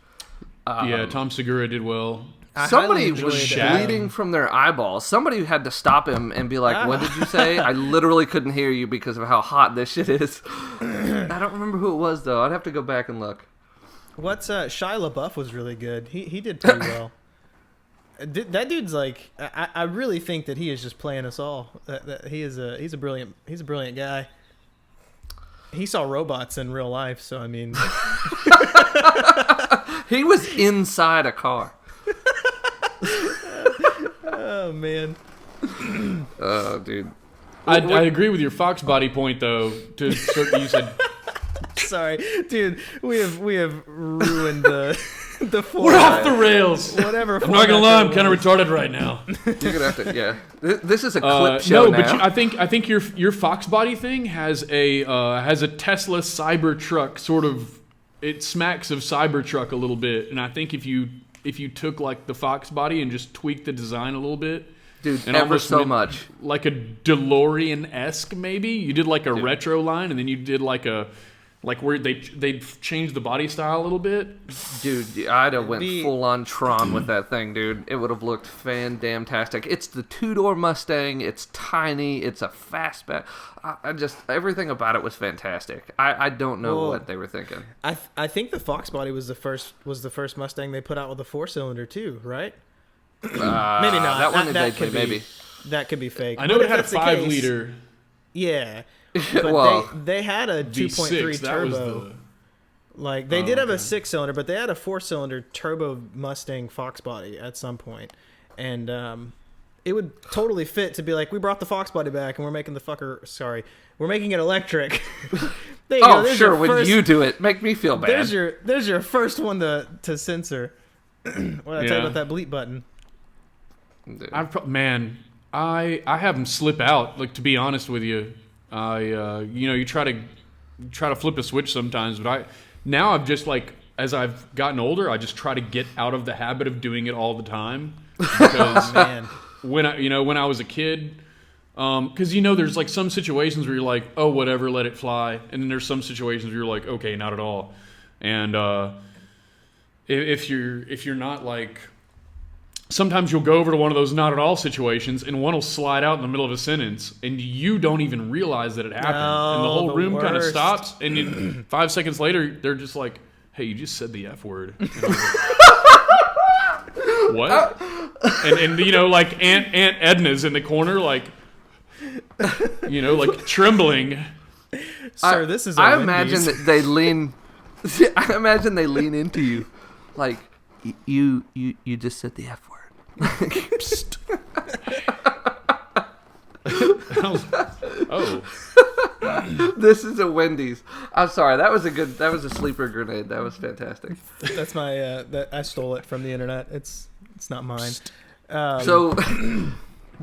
Yeah, Tom Segura did well. I Somebody highly was enjoyed, bleeding from their eyeballs. Somebody had to stop him and be like, "What did you say? I literally couldn't hear you because of how hot this shit is." I don't remember who it was though. I'd have to go back and look. What's Shia LaBeouf was really good. He did pretty well. That dude's like, I really think that he is just playing us all. He's a brilliant guy. He saw robots in real life, so I mean, He was inside a car. oh man. Oh, dude. I agree with your Fox body point though. You said Sorry, dude. We have ruined the we're format. off the rails. Whatever. I'm not gonna lie, I'm kind of retarded right now. You're gonna have to, yeah. This is a clip show no, now. but I think your Fox body thing has a Tesla Cybertruck sort of. It smacks of Cybertruck a little bit, and I think if you took like the Fox body and just tweaked the design a little bit, Dude, and ever almost so went much. like a DeLorean-esque maybe. You did like a retro line, and then you did like where they changed the body style a little bit. Dude, I'd have went The- full on Tron with that thing, dude. It would have looked fan-damn-tastic. It's the two-door Mustang. It's tiny. It's a fastback. I just everything about it was fantastic. I don't know Well, what they were thinking. I think the Fox body was the first Mustang they put out with a 4-cylinder too, right? Maybe not. That one that they could be, maybe. That could be fake. I know But it if had a that's the case- 5-liter Yeah. But Well, they had a 2.3 V6. That was turbo. the. Like they did have a 6-cylinder, but they had a 4-cylinder turbo Mustang Fox body at some point, and it would totally fit to be like, we brought the Fox body back and we're making we're making it electric. There you go. oh, There's sure. your When first- you do it, make me feel bad. there's your first one to censor. What did I tell you Yeah. about that bleep button? Dude. I have them slip out. Like, to be honest with you, you try to flip a switch sometimes, but now I've just like, as I've gotten older, I just try to get out of the habit of doing it all the time. Because Man, when I was a kid, because there's like some situations where you're like, oh, whatever, let it fly, and then there's some situations where you're like, okay, not at all. And if you're not like, sometimes you'll go over to one of those not at all situations, and one will slide out in the middle of a sentence, and you don't even realize that it happened, and the No, whole the room kind of worst. stops, and then 5 seconds later, they're just like, hey, you just said the F word. And I was like, what? And like Aunt Edna's in the corner, like, like trembling. sir, this is. I imagine that they lean. I imagine they lean into you, like you just said the F word. Psst. Oh. This is a Wendy's. I'm sorry. That was a sleeper grenade. That was fantastic. That's my. I stole it from the internet. It's not mine. So,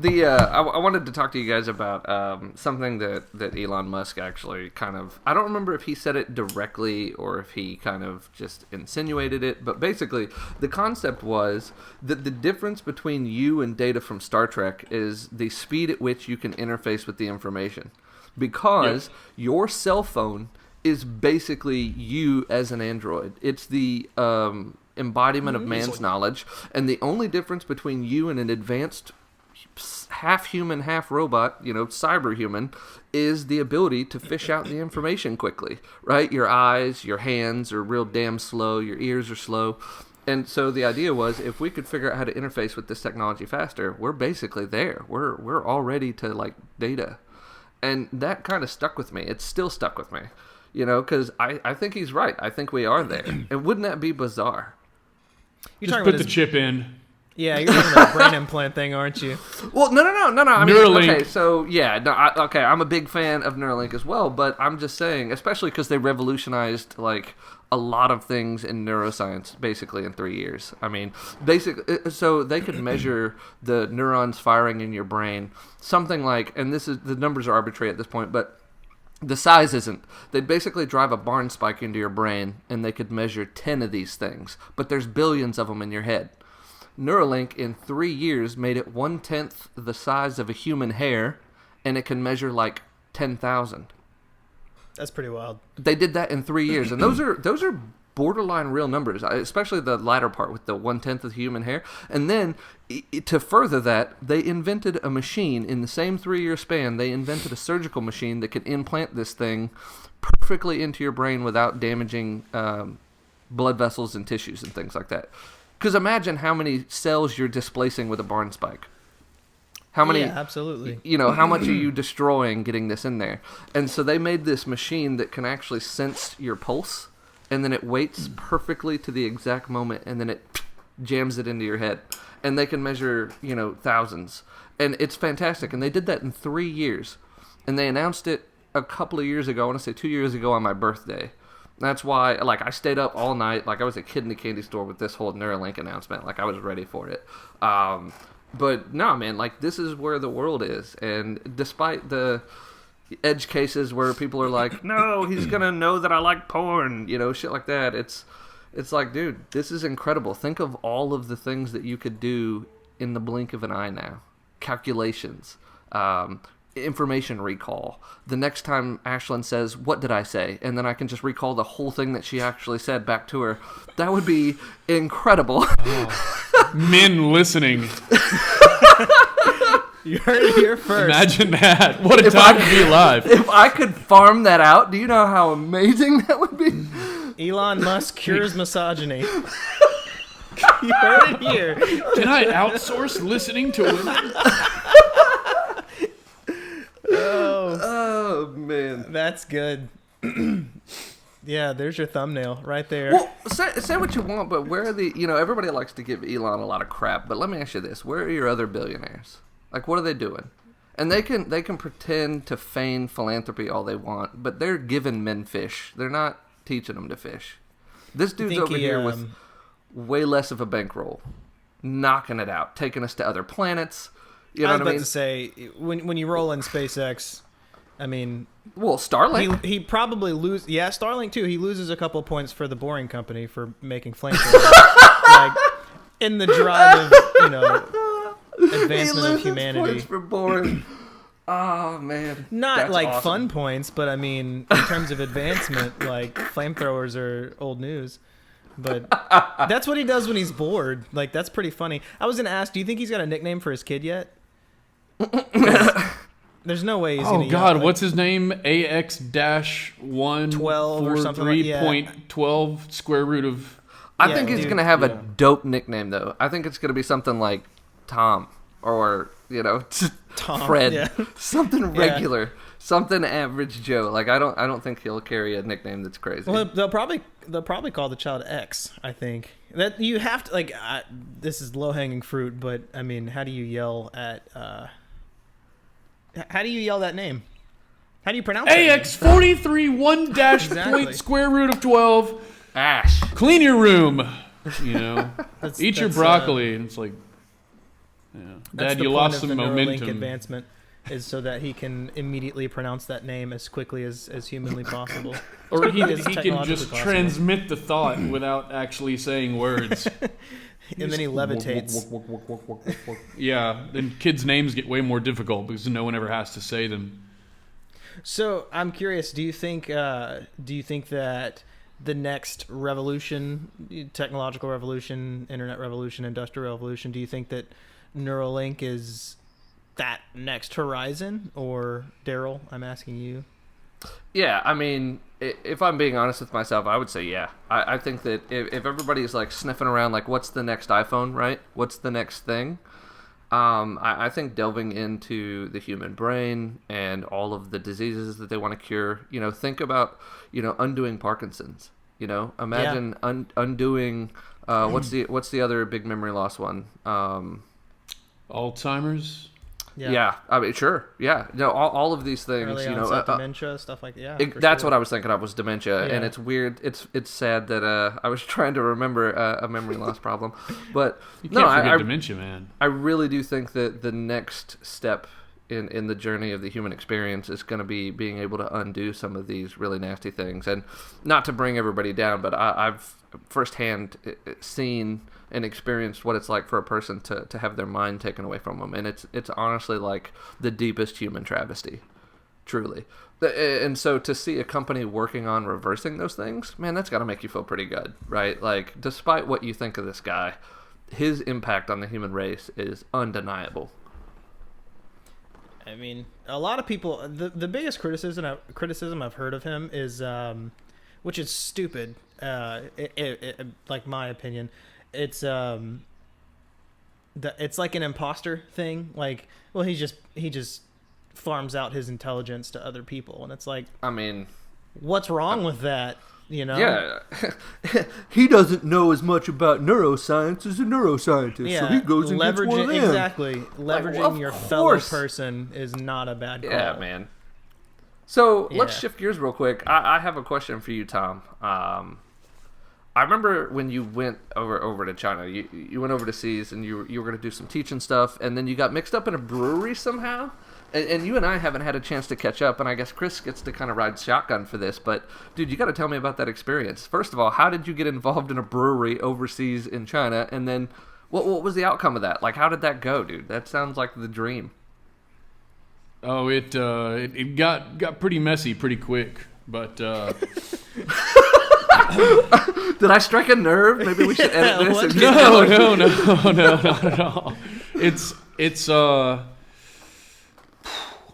I wanted to talk to you guys about something that Elon Musk actually kind of. I don't remember if he said it directly or if he kind of just insinuated it, but basically the concept was that the difference between you and Data from Star Trek is the speed at which you can interface with the information. Because your cell phone is basically you as an android. It's the embodiment of man's knowledge, and the only difference between you and an advanced half human, half robot, cyber human, is the ability to fish out the information quickly, right? Your eyes, your hands are real damn slow, your ears are slow. And so the idea was, if we could figure out how to interface with this technology faster, we're basically there. We're all ready to like Data. And that kind of stuck with me. It's still stuck with me, because I think he's right. I think we are there. And wouldn't that be bizarre? You're Just talking put about the his, chip in. yeah, you're talking about the brain implant thing, aren't you? Well, no. I mean, Neuralink. okay, so yeah, no, I'm a big fan of Neuralink as well, but I'm just saying, especially because they revolutionized like a lot of things in neuroscience basically in 3 years. I mean, basically, so they could measure the neurons firing in your brain, something like, and the numbers are arbitrary at this point, but The size isn't. They'd basically drive a barn spike into your brain, and they could measure 10 of these things. But there's billions of them in your head. Neuralink, in 3 years, made it 1/10 the size of a human hair, and it can measure like 10,000. That's pretty wild. They did that in 3 years, and those are borderline real numbers, especially the latter part with the 1/10 of the human hair. And then, to further that, they invented a machine in the same 3-year span. They invented a surgical machine that could implant this thing perfectly into your brain without damaging blood vessels and tissues and things like that. Because imagine how many cells you're displacing with a barn spike. How many? Yeah, absolutely. How much are you destroying getting this in there? And so they made this machine that can actually sense your pulse, and then it waits perfectly to the exact moment, and then it jams it into your head. And they can measure, thousands. And it's fantastic. And they did that in 3 years. And they announced it a couple of years ago. I want to say 2 years ago on my birthday. That's why, I stayed up all night. I was a kid in a candy store with this whole Neuralink announcement. I was ready for it. But no, man, this is where the world is. And despite the edge cases where people are like, no, he's going to know that I like porn, shit like that. It's like, dude, this is incredible. Think of all of the things that you could do in the blink of an eye now. Calculations, information recall. The next time Ashlyn says, what did I say? And then I can just recall the whole thing that she actually said back to her. That would be incredible. Oh. Men listening. You heard it here first. Imagine that. What a time to be alive. If I could farm that out, do you know how amazing that would be? Elon Musk cures misogyny. You heard it here. Can I outsource listening to women? Oh, man. That's good. Yeah, there's your thumbnail right there. Well, say what you want, but where are the... everybody likes to give Elon a lot of crap, but let me ask you this. Where are your other billionaires? What are they doing? And they can pretend to feign philanthropy all they want, but they're giving men fish. They're not teaching them to fish. This dude's over here with way less of a bankroll, knocking it out, taking us to other planets. You know I was what I about mean? to say, when you roll in SpaceX, I mean... Well, Starlink. He probably loses... Yeah, Starlink, too. He loses a couple points for the Boring Company for making flamethrowers. In the drive of, advancement of humanity. Points for boring. Oh, man. Not That's awesome. fun points, but I mean, in terms of advancement, flamethrowers are old news. But that's what he does when he's bored. That's pretty funny. I was going to ask, do you think he's got a nickname for his kid yet? There's no way he's going to... Oh, God, what's his name? AX-1 12 or something like that. 3.12 square root of... I think he's going to have a dope nickname, though. I think it's going to be something like Tom or, Tom, Fred. yeah. Something regular. Something average Joe. I don't think he'll carry a nickname that's crazy. Well, they'll probably call the child X, I think. That you have to, this is low-hanging fruit, but, I mean, how do you yell at... How do you yell that name? How do you pronounce it? AX-43 1 dash Exactly. point square root of 12. Ash. Clean your room. Eat your that's, broccoli. And it's like, That's Dad, the you point lost of some the Neuralink momentum. advancement is so that he can immediately pronounce that name as quickly as humanly possible. Or he As can technologically just possible. transmit the thought without actually saying words. And then he levitates. Yeah, then kids' names get way more difficult because no one ever has to say them. So I'm curious. Do you think that the next revolution, technological revolution, internet revolution, industrial revolution, do you think that Neuralink is that next horizon? Or Daryl, I'm asking you. Yeah, I mean, if I'm being honest with myself, I would say yeah. I think that if everybody's sniffing around what's the next iPhone, right? What's the next thing? I think delving into the human brain and all of the diseases that they want to cure, think about, undoing Parkinson's, imagine undoing, what's the other big memory loss one? Alzheimer's? Yeah, I mean, sure. Yeah. All of these things, Early onset dementia, stuff like that. That's what I was thinking of was dementia, and it's weird. It's sad that I was trying to remember a memory loss problem, but You can't forget dementia, man. I really do think that the next step in the journey of the human experience is going to be being able to undo some of these really nasty things. And not to bring everybody down, but I've firsthand seen and experienced what it's like for a person to have their mind taken away from them. And it's honestly like the deepest human travesty, truly. And so to see a company working on reversing those things, man, that's got to make you feel pretty good, right? Like, despite what you think of this guy, his impact on the human race is undeniable. I mean, a lot of people. The biggest criticism I've heard of him is, which is stupid. Like my opinion, it's it's like an imposter thing. Like, well, he just farms out his intelligence to other people, and it's like, I mean, what's wrong with that? You know? Yeah. He doesn't know as much about neuroscience as a neuroscientist, so he goes and gets one of them. Exactly. Leveraging your fellow person is not a bad call. Yeah, man. So let's shift gears real quick. I have a question for you, Tom. I remember when you went over to China. You went over to seas, and you were going to do some teaching stuff, and then you got mixed up in a brewery somehow. And you and I haven't had a chance to catch up, and I guess Chris gets to kind of ride shotgun for this. But, dude, you got to tell me about that experience. First of all, how did you get involved in a brewery overseas in China? And then what was the outcome of that? Like, how did that go, dude? That sounds like the dream. Oh, it got pretty messy pretty quick. But did I strike a nerve? Maybe we should edit this. And No, not at all. It's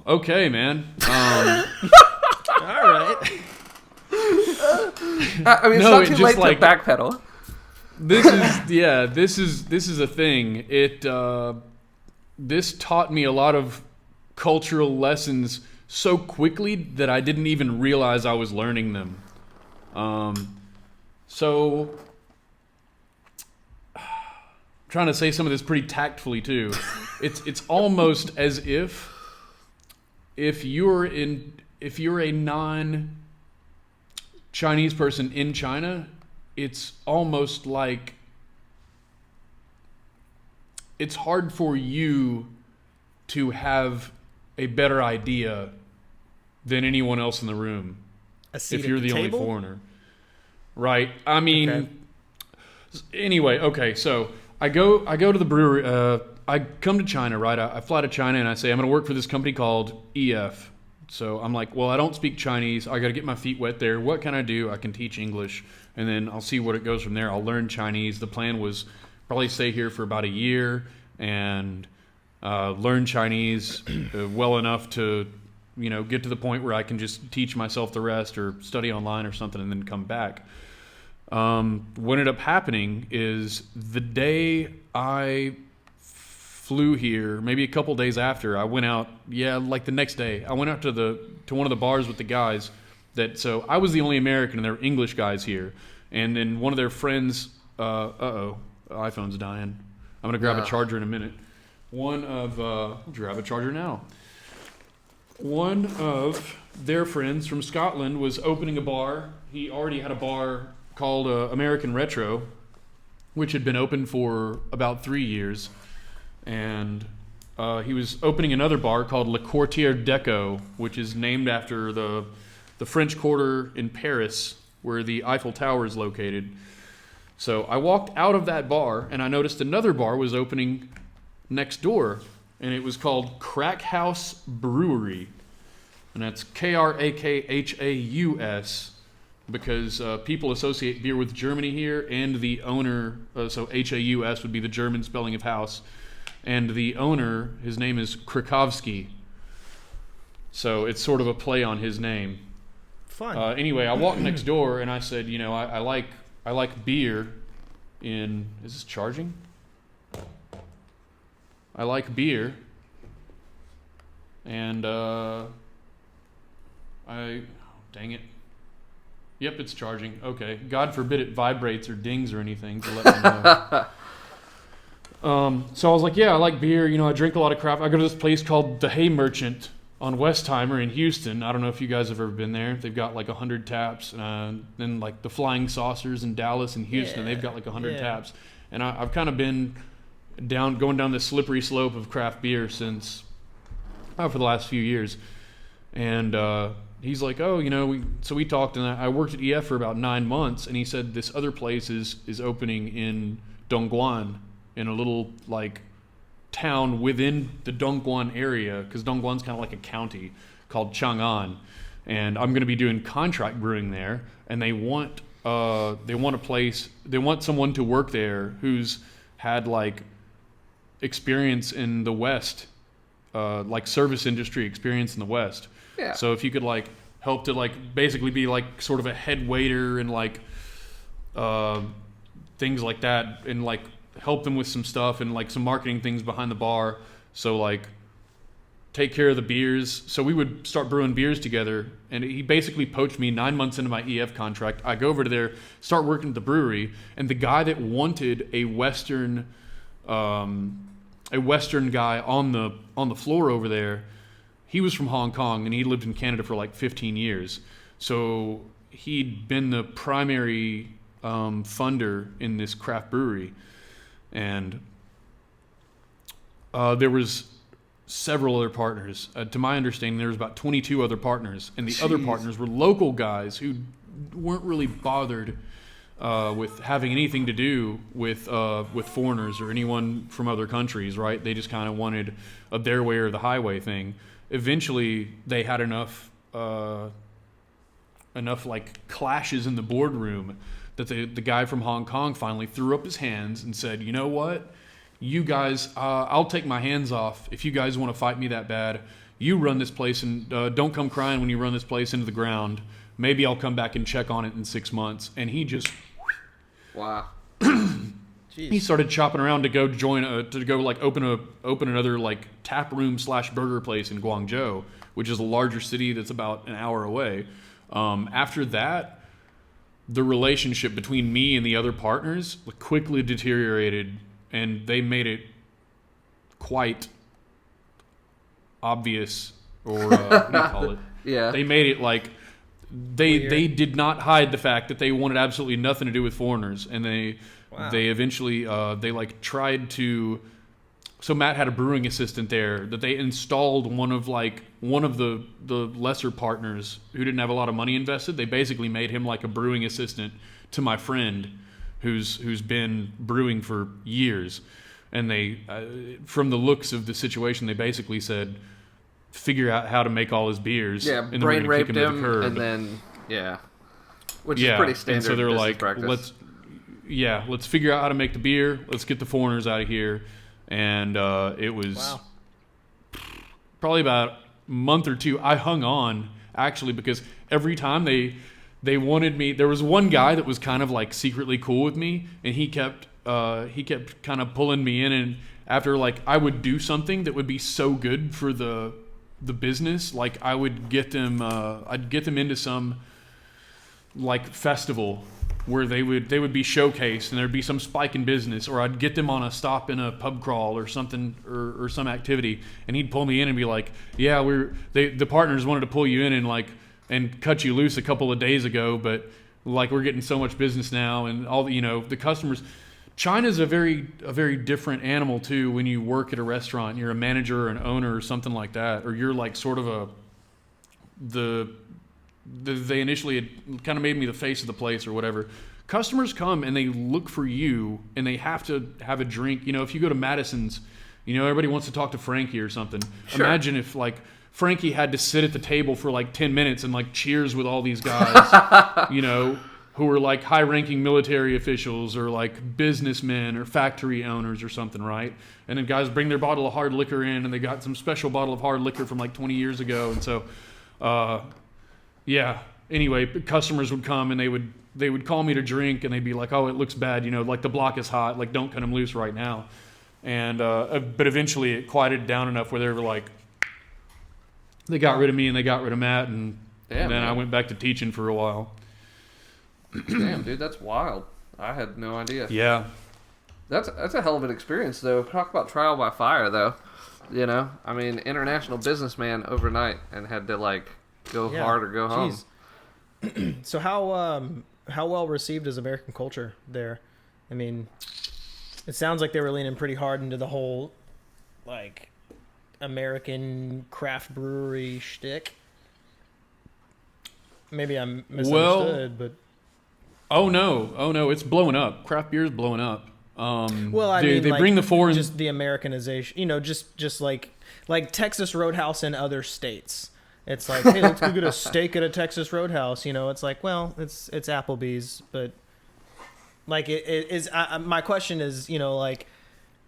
okay, man. All right. I mean, it's not too late to backpedal. This is a thing. This taught me a lot of cultural lessons so quickly that I didn't even realize I was learning them. So I'm trying to say some of this pretty tactfully too. It's almost as if you're a non-Chinese person in China, it's almost like it's hard for you to have a better idea than anyone else in the room if you're the only foreigner. Right. I mean, Anyway, okay, so I go to the brewery. I come to China, right? I fly to China and I say, I'm going to work for this company called EF. So I'm like, well, I don't speak Chinese. I got to get my feet wet there. What can I do? I can teach English, and then I'll see what it goes from there. I'll learn Chinese. The plan was probably stay here for about a year and learn Chinese well enough to, get to the point where I can just teach myself the rest or study online or something and then come back. What ended up happening is the day I flew here, maybe a couple days after, I went out, like the next day, I went out to one of the bars with the guys so I was the only American and there were English guys here. And then one of their friends, iPhone's dying. I'm going to grab a charger in a minute. Grab a charger now. One of their friends from Scotland was opening a bar. He already had a bar called American Retro, which had been open for about 3 years. And he was opening another bar called Le Quartier Deco, which is named after the French Quarter in Paris, where the Eiffel Tower is located. So I walked out of that bar, and I noticed another bar was opening next door, and it was called Crack House Brewery. And that's Krakhaus, because people associate beer with Germany here, and the owner, so Haus would be the German spelling of house, and the owner, his name is Krakowski. So it's sort of a play on his name. Fun. Anyway, I walked next door and I said, I like beer in. Is this charging? I like beer, and dang it. Yep, it's charging. Okay. God forbid it vibrates or dings or anything to let me know. So I was like, I like beer. I drink a lot of craft. I go to this place called the Hay Merchant on Westheimer in Houston. I don't know if you guys have ever been there. They've got like 100 taps. Then like the Flying Saucers in Dallas and Houston, they've got like 100 taps. And I've kind of been going down this slippery slope of craft beer since for the last few years. And he's like, oh, so we talked, and I worked at EF for about 9 months, and he said this other place is opening in Dongguan, in a little like town within the Dongguan area, because Dongguan's kind of like a county called Chang'an, and I'm going to be doing contract brewing there, and they want someone to work there who's had like experience in the West, like service industry experience in the West. Yeah. So if you could like help to like basically be like sort of a head waiter and like things like that, and like help them with some stuff and like some marketing things behind the bar. So like take care of the beers. So we would start brewing beers together, and he basically poached me 9 months into my EF contract. I go over to there, start working at the brewery, and the guy that wanted a Western guy on the floor over there, he was from Hong Kong, and he lived in Canada for like 15 years. So he'd been the primary funder in this craft brewery. And there was several other partners. To my understanding, there was about 22 other partners, and the other partners were local guys who weren't really bothered with having anything to do with foreigners or anyone from other countries, right? They just kind of wanted a their way or the highway thing. Eventually, they had enough like clashes in the boardroom that the guy from Hong Kong finally threw up his hands and said, you know what? You guys, I'll take my hands off. If you guys want to fight me that bad, you run this place, and don't come crying when you run this place into the ground. Maybe I'll come back and check on it in 6 months. And he just... Wow. He started chopping around to go open another like tap room / burger place in Guangzhou, which is a larger city that's about an hour away. After that, the relationship between me and the other partners quickly deteriorated, and they made it quite obvious, or what do you call it? Yeah. They made it like they did not hide the fact that they wanted absolutely nothing to do with foreigners, and they eventually they like tried to. So Matt had a brewing assistant there that they installed one of the lesser partners who didn't have a lot of money invested. They basically made him like a brewing assistant to my friend who's been brewing for years. And they from the looks of the situation, they basically said, figure out how to make all his beers. Yeah, and brain raped kick him to the curb. and then which is pretty standard. And so they're like, practice. let's figure out how to make the beer. Let's get the foreigners out of here. And it was probably about a month or two. I hung on, actually, because every time they wanted me. There was one guy that was kind of like secretly cool with me, and he kept kind of pulling me in. And after like I would do something that would be so good for the business, like I would get them. I'd get them into some like festival where they would be showcased, and there'd be some spike in business, or I'd get them on a stop in a pub crawl or something, or some activity, and he'd pull me in and be like, yeah, the partners wanted to pull you in and cut you loose a couple of days ago, but like we're getting so much business now, and all the customers. China's a very different animal too. When you work at a restaurant, you're a manager or an owner or something like that, or you're like sort of they initially had kind of made me the face of the place or whatever. Customers come and they look for you, and they have to have a drink. If you go to Madison's, everybody wants to talk to Frankie or something. Sure. Imagine if like Frankie had to sit at the table for like 10 minutes and like cheers with all these guys, who are like high-ranking military officials or like businessmen or factory owners or something, right? And then guys bring their bottle of hard liquor in, and they got some special bottle of hard liquor from like 20 years ago, and so. Yeah. Anyway, customers would come, and they would call me to drink, and they'd be like, "Oh, it looks bad. Like the block is hot. Like don't cut them loose right now." And but eventually it quieted down enough where they were like, they got rid of me and they got rid of Matt, and then I went back to teaching for a while. Damn, dude, that's wild. I had no idea. Yeah. That's a hell of an experience, though. Talk about trial by fire, though. I mean, international businessman overnight, and had to like. Go hard or go home. So how well received is American culture there? I mean, it sounds like they were leaning pretty hard into the whole like American craft brewery shtick. Maybe I'm misunderstood, but oh no, it's blowing up. Craft beer is blowing up. well, I they mean, like, bring the foreign, just the Americanization. just like Texas Roadhouse in other states. It's like, hey, let's go get a steak at a Texas Roadhouse. It's like, well, it's Applebee's, but like it is. My question is, like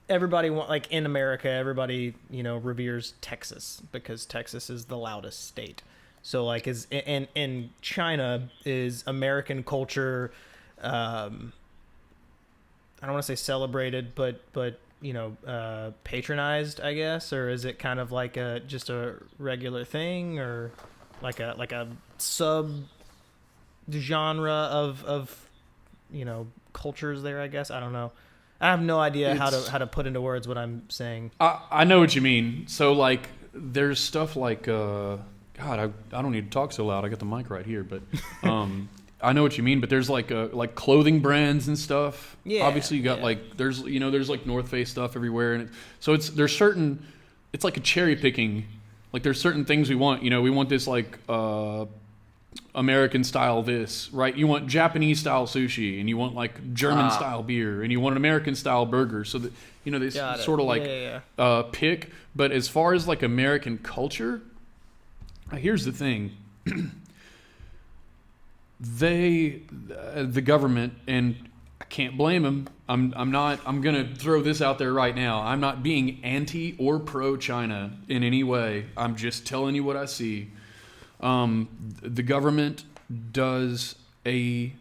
everybody like in America, everybody reveres Texas because Texas is the loudest state. So like in China is American culture. I don't want to say celebrated, but patronized, I guess, or is it kind of like just a regular thing, or like a sub genre of cultures there? I guess I don't know. I have no idea how to put into words what I'm saying. I know what you mean. So like, there's stuff like God, I don't need to talk so loud. I got the mic right here, but I know what you mean. But there's like clothing brands and stuff. Yeah. Obviously, you got like there's like North Face stuff everywhere, and so there's certain. It's like a cherry picking. Like there's certain things we want. We want this like American style this, right? You want Japanese style sushi, and you want like German style beer, and you want an American style burger. So that they sort of like pick. But as far as like American culture, here's the thing. The government, and I can't blame them. I'm gonna throw this out there right now. I'm not being anti or pro China in any way. I'm just telling you what I see. The government does a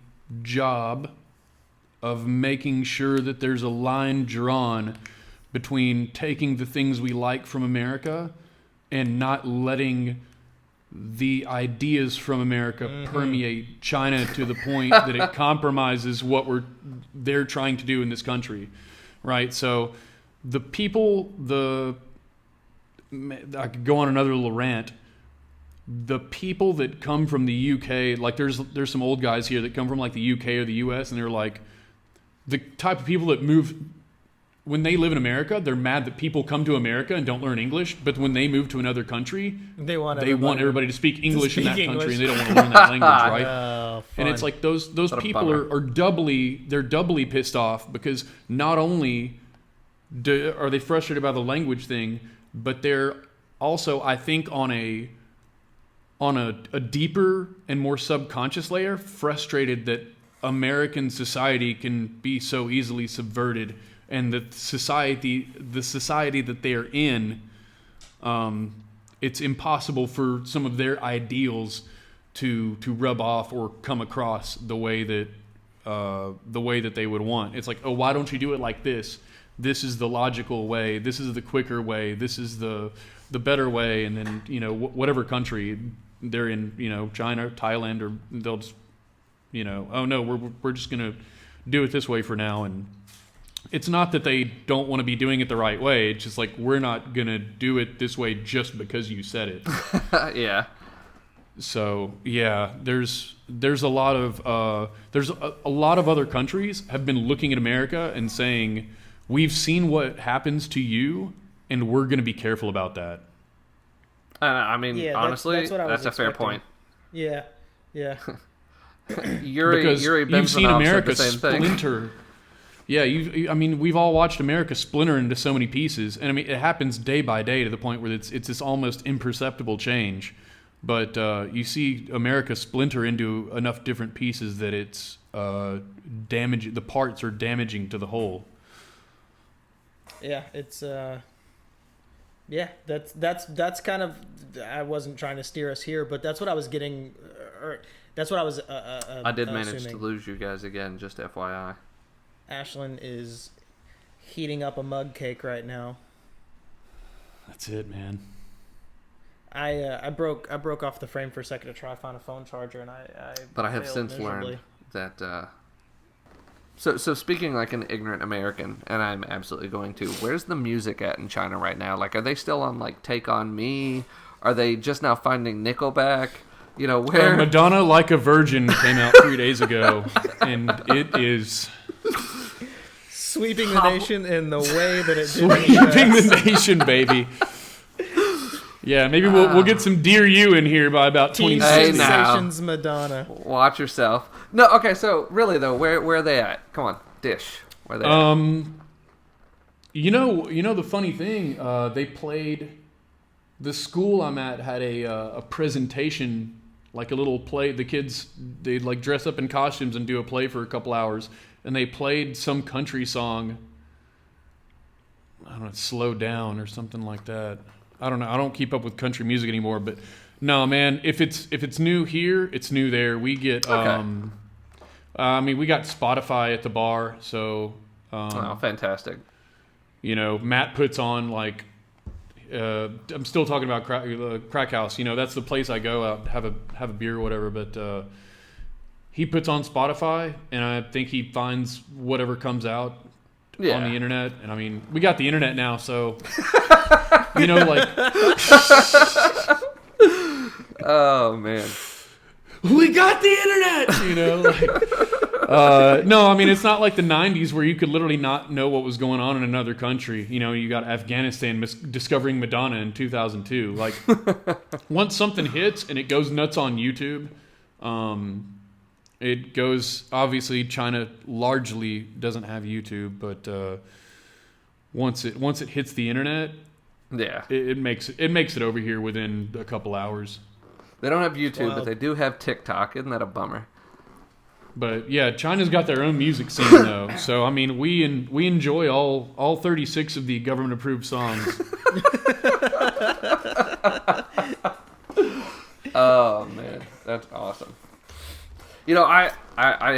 job of making sure that there's a line drawn between taking the things we like from America and not letting the ideas from America permeate China to the point that it compromises what they're trying to do in this country, right? So the people, I could go on another little rant. The people that come from the UK, like there's some old guys here that come from like the UK or the US, and they're like the type of people that move. When they live in America, they're mad that people come to America and don't learn English. But when they move to another country, they want everybody to speak English in that country, and they don't want to learn that language, right? And it's like those people are doubly pissed off because not only are they frustrated by the language thing, but they're also, I think, on a deeper and more subconscious layer, frustrated that American society can be so easily subverted. And the society that they are in, it's impossible for some of their ideals to rub off or come across the way that they would want. It's like, oh, why don't you do it like this? This is the logical way. This is the quicker way. This is the better way. And then whatever country they're in, China, Thailand, or they'll just, oh no, we're just gonna do it this way for now. And it's not that they don't want to be doing it the right way. It's just like, we're not going to do it this way just because you said it. Yeah. So, yeah, there's a lot of a lot of other countries have been looking at America and saying, we've seen what happens to you, and we're going to be careful about that. I mean, yeah, honestly, that's a fair point. Yeah. Because you've seen America splinter. Yeah, I mean, we've all watched America splinter into so many pieces, and I mean, it happens day by day to the point where it's this almost imperceptible change. But you see America splinter into enough different pieces that it's damaging. The parts are damaging to the whole. Yeah, it's that's kind of. I wasn't trying to steer us here, but that's what I was getting. That's what I was. I did manage to lose you guys again, just FYI. Ashlyn is heating up a mug cake right now. That's it, man. I broke off the frame for a second to try to find a phone charger, and But I have since learned that. So speaking like an ignorant American, and I'm absolutely going to. Where's the music at in China right now? Like, are they still on like Take on Me? Are they just now finding Nickelback? Where Madonna Like a Virgin came out 3 days ago, and it is. Sweeping the nation in the way that it did. Sweeping the nation, baby. Yeah, maybe we'll get some Dear You in here by about Teen 2060. Sensations Madonna. Watch yourself. No, okay, so really though, where are they at? Come on, dish. Where are they at? You know the funny thing, they played. The school I'm at had a presentation, like a little play. The kids, they'd like dress up in costumes and do a play for a couple hours, and they played some country song. I don't know, Slow Down or something like that. I don't know. I don't keep up with country music anymore, but no, man. If it's new here, it's new there. We get. Okay. I mean, we got Spotify at the bar, so. Oh, fantastic. You know, Matt puts on like. I'm still talking about Crack House. You know, that's the place I go out have a beer or whatever. But he puts on Spotify, and I think he finds whatever comes out on the internet. And I mean, we got the internet now, so you know, like. Oh man, we got the internet. You know, like. No, I mean, it's not like the 90s where you could literally not know what was going on in another country. You know, you got Afghanistan discovering Madonna in 2002. Like, once something hits and it goes nuts on YouTube, it goes, obviously, China largely doesn't have YouTube, but once it hits the internet, it makes it over here within a couple hours. They don't have YouTube, but they do have TikTok. Isn't that a bummer? But yeah, China's got their own music scene though. So I mean, we enjoy all 36 of the government-approved songs. Oh man, that's awesome. You know, I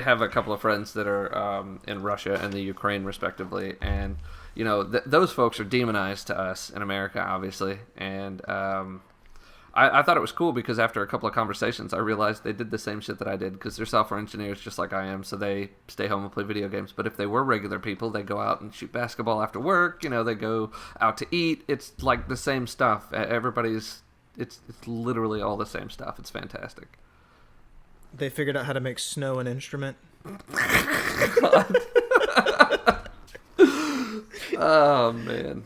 have a couple of friends that are in Russia and the Ukraine, respectively, and you know those folks are demonized to us in America, obviously, and I thought it was cool because after a couple of conversations, I realized they did the same shit that I did because they're software engineers just like I am, so they stay home and play video games. But if they were regular people, they go out and shoot basketball after work. You know, they go out to eat. It's like the same stuff. It's literally all the same stuff. It's fantastic. They figured out how to make snow an instrument. Oh man,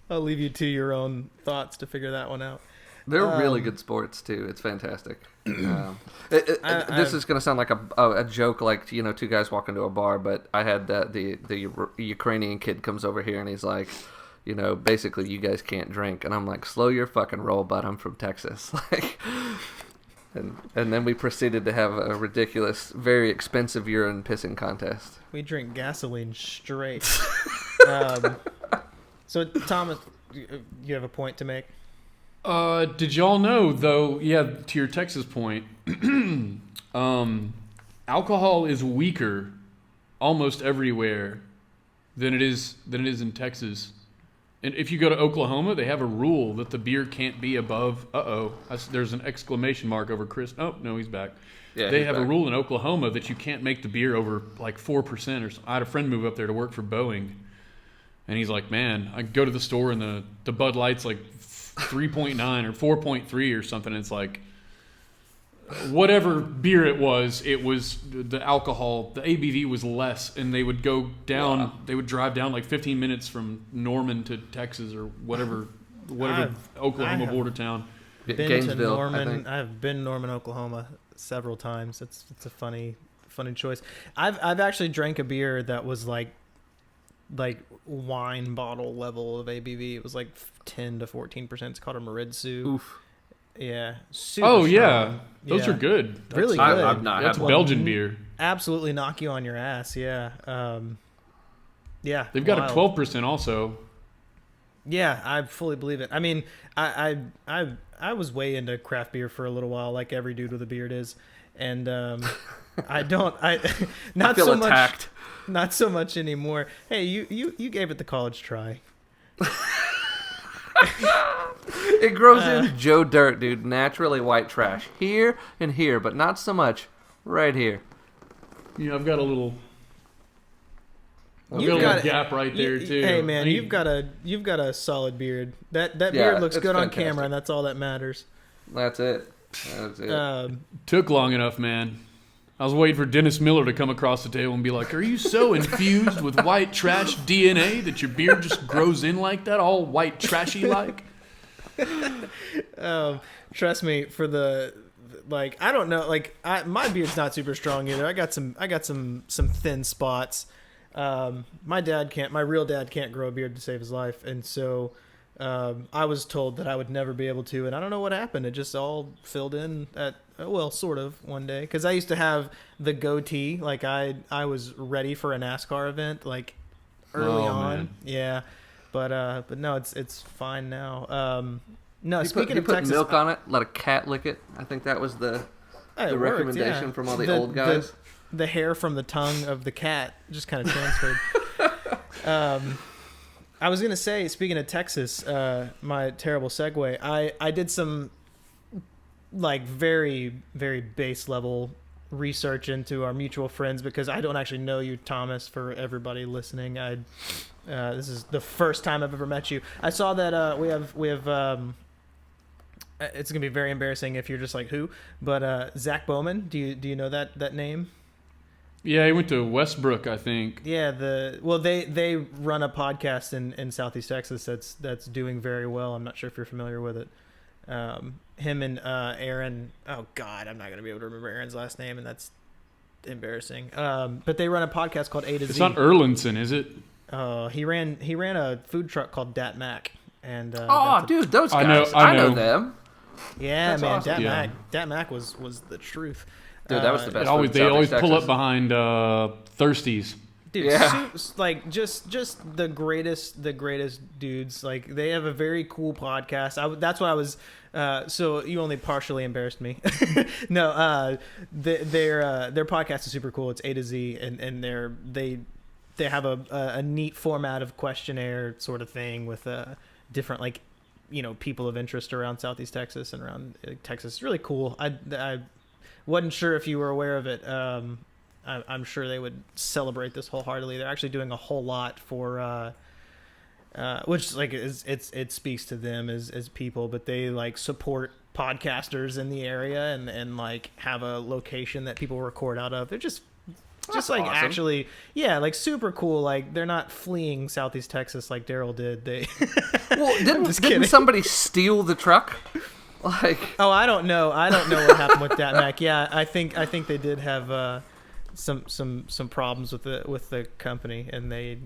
I'll leave you to your own thoughts to figure that one out. They're really good sports too. It's fantastic. This is going to sound like a joke, like you know, two guys walk into a bar. But I had the Ukrainian kid comes over here and he's like, you know, basically you guys can't drink, and I'm like, slow your fucking roll, bud. I'm from Texas, like, and then we proceeded to have a ridiculous, very expensive urine pissing contest. We drink gasoline straight. So Thomas, you have a point to make? Did y'all know though? Yeah, to your Texas point, alcohol is weaker almost everywhere than it is in Texas. And if you go to Oklahoma, they have a rule that the beer can't be above. There's an exclamation mark over Chris. Oh no, he's back. Yeah, they have a rule in Oklahoma that you can't make the beer over like 4% or something. I had a friend move up there to work for Boeing, and he's like, "Man, I go to the store and the Bud Light's like 3.9 or 4.3 or something." It's like whatever beer it was the alcohol, the ABV was less, and they would go down. Wow. They would drive down like 15 minutes from Norman to Texas or whatever Oklahoma border town. Been to Norman. I've been Norman, Oklahoma several times. It's a funny choice. I've actually drank a beer that was like wine bottle level of ABV. It was like 10 to 14%. It's called a Maritsu. Oof. Yeah. Super strong. Those are good. Really good. I've not That's had Belgian beer. Absolutely knock you on your ass. Yeah. Yeah. They've got a 12% also. Yeah, I fully believe it. I mean, I was way into craft beer for a little while, like every dude with a beard is, and not I feel so attacked. Not so much anymore. Hey, you gave it the college try. It grows in Joe Dirt, dude. Naturally white trash. Here and here, but not so much right here. Yeah, I've got a little gap right there too. Hey man, you've got a solid beard. That beard looks good on camera, and that's all that matters. That's it. Took long enough, man. I was waiting for Dennis Miller to come across the table and be like, "Are you so infused with white trash DNA that your beard just grows in like that, all white trashy like?" Trust me, for the like, I don't know, like my beard's not super strong either. I got some thin spots. My real dad can't grow a beard to save his life, and so I was told that I would never be able to, and I don't know what happened. It just all filled in sort of one day, because I used to have the goatee. Like I was ready for a NASCAR event like early on. Man. Yeah, but no, it's fine now. No, speaking of Texas, milk on it, let a cat lick it. I think that was the recommendation from all the old guys. The hair from the tongue of the cat just kind of transferred. I was gonna say, speaking of Texas, my terrible segue. I did some like very, very base level research into our mutual friends, because I don't actually know you, Thomas. For everybody listening, this is the first time I've ever met you. I saw that we have. It's gonna be very embarrassing if you're just like, who, but Zach Bowman. Do you know that name? Yeah, he went to Westbrook, I think. Yeah, they run a podcast in Southeast Texas that's doing very well. I'm not sure if you're familiar with it. Him and Aaron. Oh God, I'm not gonna be able to remember Aaron's last name, and that's embarrassing. But they run a podcast called A to Z. It's not Erlinson, is it? He ran a food truck called Dat Mac, and dude, those guys, I know them. Yeah, that's man, awesome. Dat Mac was the truth. Dude, that was the best. They always pull up behind Thirsties. Dude, yeah. Like just the greatest dudes. Like, they have a very cool podcast. That's what I was. So you only partially embarrassed me. No, their podcast is super cool. It's A to Z, and they have a neat format of questionnaire sort of thing with different, like, people of interest around Southeast Texas and around Texas. It's really cool. I wasn't sure if you were aware of it. I'm sure they would celebrate this wholeheartedly. They're actually doing a whole lot for, which, like, it speaks to them as people, but they, like, support podcasters in the area and like have a location that people record out of. They're just like awesome. Actually, yeah, like super cool. Like, they're not fleeing Southeast Texas like Daryl did. Well, didn't somebody steal the truck? Like, oh, I don't know what happened with that, Mac. Yeah, I think they did have some problems with the company, and they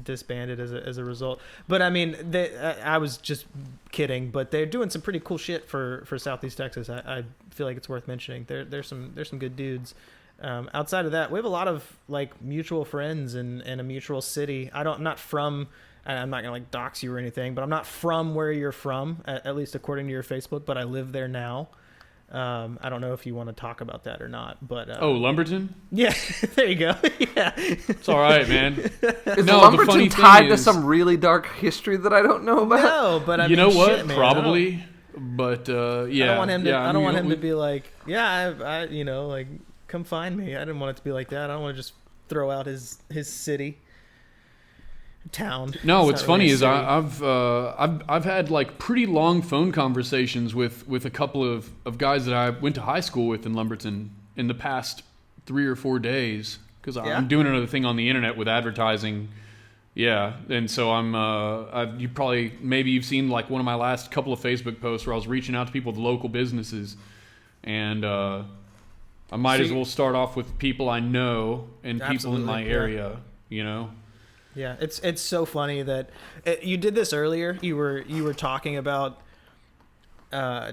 disbanded as a result. But I mean, I was just kidding. But they're doing some pretty cool shit for Southeast Texas. I feel like it's worth mentioning. There's some good dudes. Outside of that, we have a lot of, like, mutual friends in a mutual city. I'm not gonna, like, dox you or anything, but I'm not from where you're from, at least according to your Facebook, but I live there now. I don't know if you want to talk about that or not, but Lumberton? Yeah, there you go. Yeah, it's all right, man. Is Lumberton tied to some really dark history that I don't know about? No, but I mean, you know what? Shit, man, probably. But yeah, I don't want him to. I don't want him to be like, yeah, I like, come find me. I didn't want it to be like that. I don't want to just throw out his city, town. No, what's funny is I've had, like, pretty long phone conversations with a couple of guys that I went to high school with in Lumberton in the past 3 or 4 days, because I'm doing another thing on the internet with advertising. Yeah, and so maybe you've seen, like, one of my last couple of Facebook posts where I was reaching out to people with local businesses, and I might as well start off with people I know and people in my area, Yeah, it's so funny that you did this earlier. You were talking about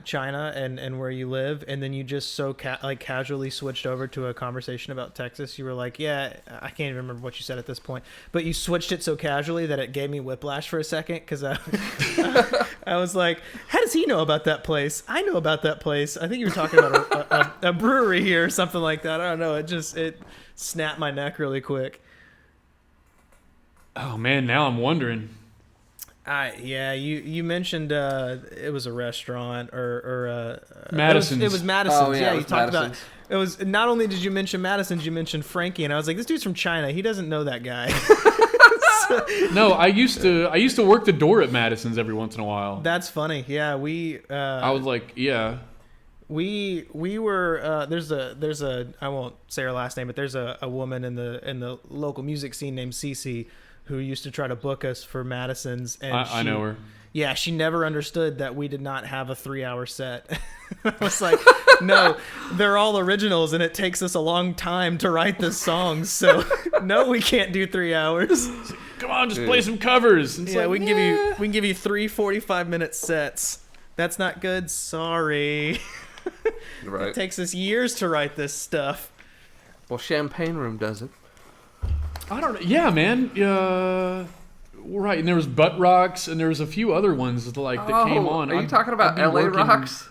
China and where you live, and then you just so casually switched over to a conversation about Texas. You were like, yeah, I can't even remember what you said at this point, but you switched it so casually that it gave me whiplash for a second, because I was like, how does he know about that place? I know about that place. I think you were talking about a brewery here or something like that. I don't know. It snapped my neck really quick. Oh man, now I'm wondering. You mentioned it was a restaurant or Madison's. It was Madison's. Oh, yeah, you talked Madison's. about it. Was not only did you mention Madison's, you mentioned Frankie, and I was like, this dude's from China. He doesn't know that guy. No, I used to work the door at Madison's every once in a while. That's funny. Yeah, I was like, yeah. We were there's a I won't say her last name, but there's a woman in the local music scene named Cece who used to try to book us for Madison's, and I know her. Yeah, she never understood that we did not have a 3-hour set. I was like, no, they're all originals, and it takes us a long time to write the songs. So, no, we can't do 3 hours. Come on, just play some covers. It's Yeah, like, we can give you 3 45-minute sets. That's not good. Sorry. Right. It takes us years to write this stuff. Well, Champagne Room does it. I don't know. Yeah, man. Right, and there was Butt Rocks, and there was a few other ones that came on. Are you talking about LA Rocks?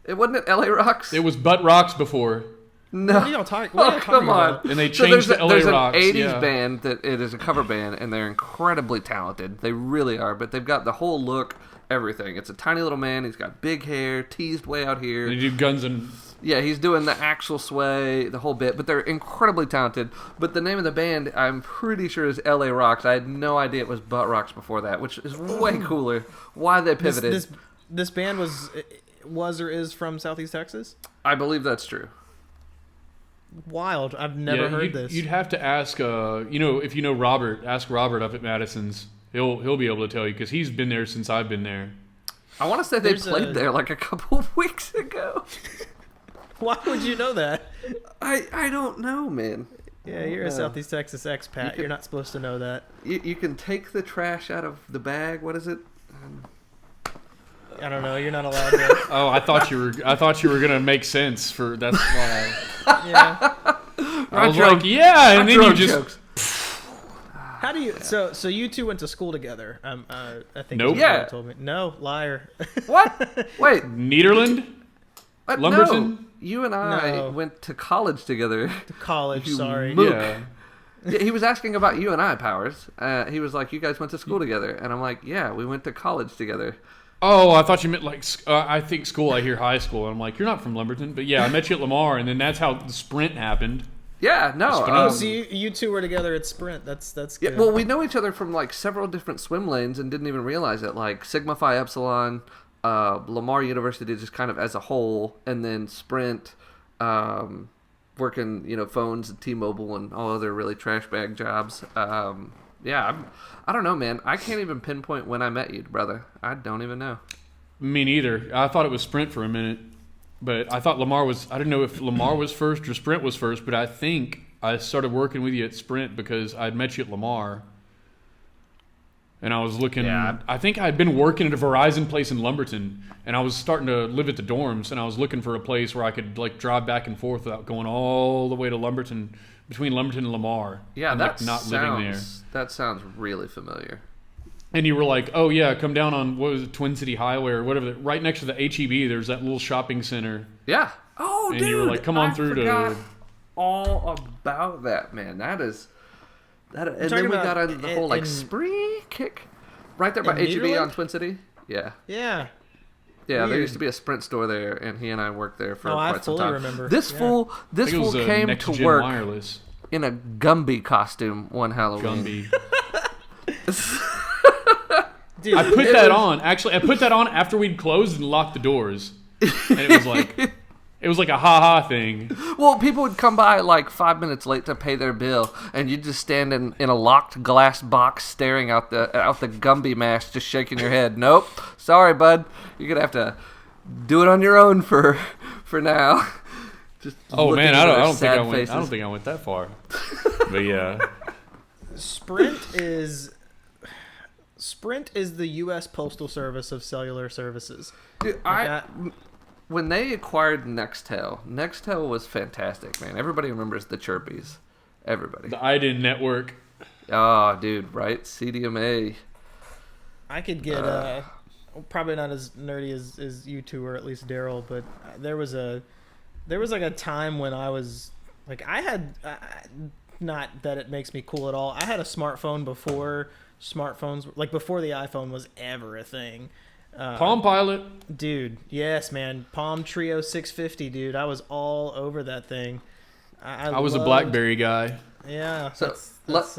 It wasn't it LA Rocks? It was Butt Rocks before. No. What are y'all talking about? Come on. And they changed to LA there's Rocks. There's an 80s yeah. band that it is a cover band, and they're incredibly talented. They really are, but they've got the whole look, everything. It's a tiny little man. He's got big hair, teased way out here. And they do Guns and... Yeah, he's doing the actual sway, the whole bit, but they're incredibly talented. But the name of the band, I'm pretty sure, is LA Rocks. I had no idea it was Butt Rocks before that, which is way cooler. Why they pivoted. This band was or is from Southeast Texas? I believe that's true. Wild. I've never heard this. You'd have to ask, if you know Robert, ask Robert up at Madison's. He'll be able to tell you, because he's been there since I've been there. I want to say they played there like a couple of weeks ago. Why would you know that? I don't know, man. Yeah, you're a Southeast Texas expat. You're not supposed to know that. You can take the trash out of the bag. What is it? I don't know. You're not allowed to. Oh, I thought you were gonna make sense for that's why. Yeah. I was like, yeah, and then you just. Jokes. How do you? So you two went to school together. I think. Nope. You Yeah. told me. No, liar. What? Wait. Nederland? What? Lumberton? No. You and I went to college together. To college. You Sorry. mook. Yeah. Yeah, he was asking about you and I, Powers. He was like, you guys went to school together. And I'm like, yeah, we went to college together. Oh, I thought you meant I think school. I hear high school. I'm like, you're not from Lumberton, but yeah, I met you at Lamar, and then that's how the sprint happened. Yeah, no. Oh, so you two were together at Sprint. That's good. Yeah, well, we know each other from like several different swim lanes and didn't even realize it. Like Sigma Phi Epsilon, Lamar University just kind of as a whole, and then Sprint, working phones and T-Mobile and all other really trash bag jobs. Yeah, I don't know, man. I can't even pinpoint when I met you, brother. I don't even know. Me neither. I thought it was Sprint for a minute, but I thought Lamar was. I didn't know if Lamar was first or Sprint was first, but I think I started working with you at Sprint because I'd met you at Lamar. And I was looking. Yeah. I think I'd been working at a Verizon place in Lumberton, and I was starting to live at the dorms, and I was looking for a place where I could drive back and forth without going all the way to Lumberton, between Lumberton and Lamar. Yeah, and, living there. That sounds really familiar. And you were like, "Oh yeah, come down on what was it, Twin City Highway or whatever. Right next to the HEB, there's that little shopping center." Yeah. Oh, and dude. you were like, "Come on I through forgot to." all about that, man. That is. And talking then we about got into the whole in spree kick. Right there by in HEB Nederland? on Twin City? Yeah. Yeah. Yeah, there Weird. used to be a Sprint store there, and he and I worked there for I quite some fully time. remember. This Yeah. fool I think it was, came Next to Gen work Wireless. in a Gumby costume one Halloween. Gumby. Dude, I put that on. Actually, I put that on after we'd closed and locked the doors, and it was like a ha-ha thing. Well, people would come by like 5 minutes late to pay their bill, and you'd just stand in a locked glass box staring out the Gumby mask, just shaking your head. Nope, sorry, bud. You're gonna have to do it on your own for now. Just Oh looking man, at I their don't think sad I went. faces. I don't think I went that far. But yeah, Sprint is the U.S. Postal Service of cellular services. Dude, when they acquired Nextel was fantastic, man. Everybody remembers the Chirpies. Everybody. the IDIN network. Oh, dude, right? CDMA. I could get probably not as nerdy as you two, or at least Daryl, but there was like a time when I was like, I had not that it makes me cool at all. I had a smartphone before smartphones, like before the iPhone was ever a thing. Palm Pilot. Dude, yes, man. Palm Trio 650, dude. I was all over that thing. I was a loved- BlackBerry guy. Yeah. So, that's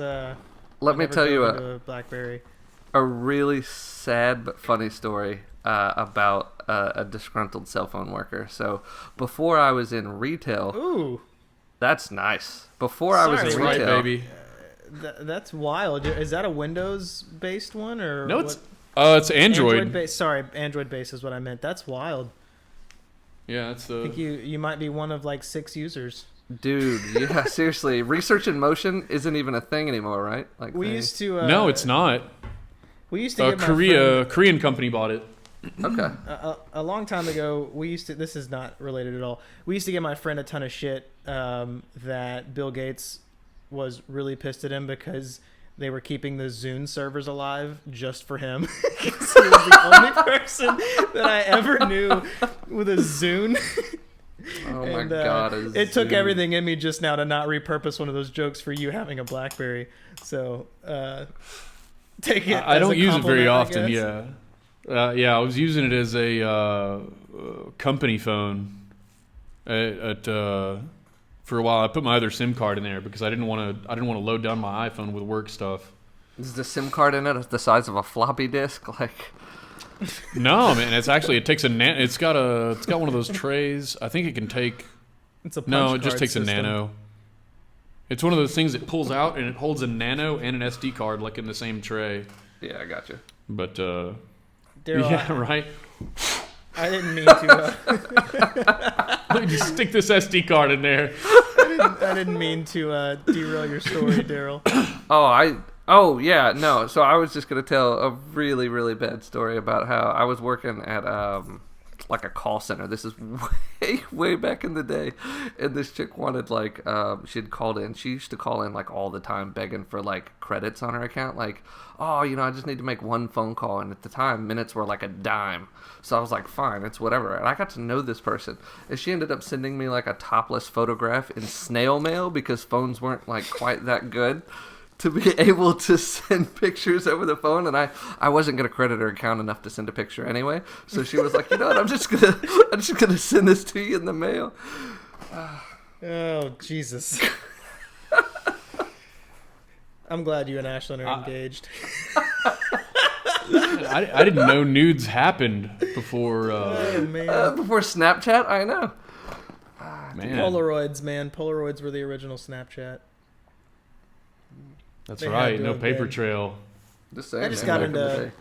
let me never tell you drove into a BlackBerry. a really sad but funny story about a disgruntled cell phone worker. So before I was in retail, Ooh, that's nice. Before I was Sorry, in That's right, retail, baby. that's wild. Is that a Windows-based one or No, what? it's It's Android. Android base is what I meant. That's wild. Yeah, it's I think you might be one of like 6 users. Dude, yeah, seriously. Research in motion isn't even a thing anymore, right? Like We used to. no, it's not. We used to get my Korean company bought it. Okay. a long time ago, we used to. This is not related at all. We used to give my friend a ton of shit that Bill Gates was really pissed at him because they were keeping the Zune servers alive just for him. Because he was the only person that I ever knew with a Zune. Oh my god! It took everything in me just now to not repurpose one of those jokes for you having a BlackBerry. So take it. I don't use it very often. Yeah. Yeah, I was using it as a company phone for a while. I put my other SIM card in there because I didn't want to load down my iPhone with work stuff. Is the SIM card in it the size of a floppy disk? Like, no, man. It takes it's got one of those trays. I think it can take. It's a punch no, it just card takes system. a nano. It's one of those things that pulls out and it holds a nano and an SD card like in the same tray. yeah, I got you. But Daryl, yeah, right. I didn't mean to. Let me just stick this SD card in there. I didn't mean to derail your story, Daryl. Oh yeah, no. So I was just gonna tell a really, really bad story about how I was working at like a call center. This is way back in the day, and this chick wanted she'd called in. She used to call in like all the time, begging for like credits on her account. Like, oh, I just need to make one phone call, and at the time minutes were like a dime. So I was like, fine, it's whatever. And I got to know this person, and she ended up sending me like a topless photograph in snail mail because phones weren't like quite that good to be able to send pictures over the phone, and I wasn't gonna credit her account enough to send a picture anyway. So she was like, you know what, I'm just gonna send this to you in the mail. Oh Jesus! I'm glad you and Ashlyn are engaged. I didn't know nudes happened before. Oh man! Before Snapchat, I know. Man, Polaroids, man. Polaroids were the original Snapchat. that's They right. had to No have paper been. trail. Just saying, I just man, got back in the into day.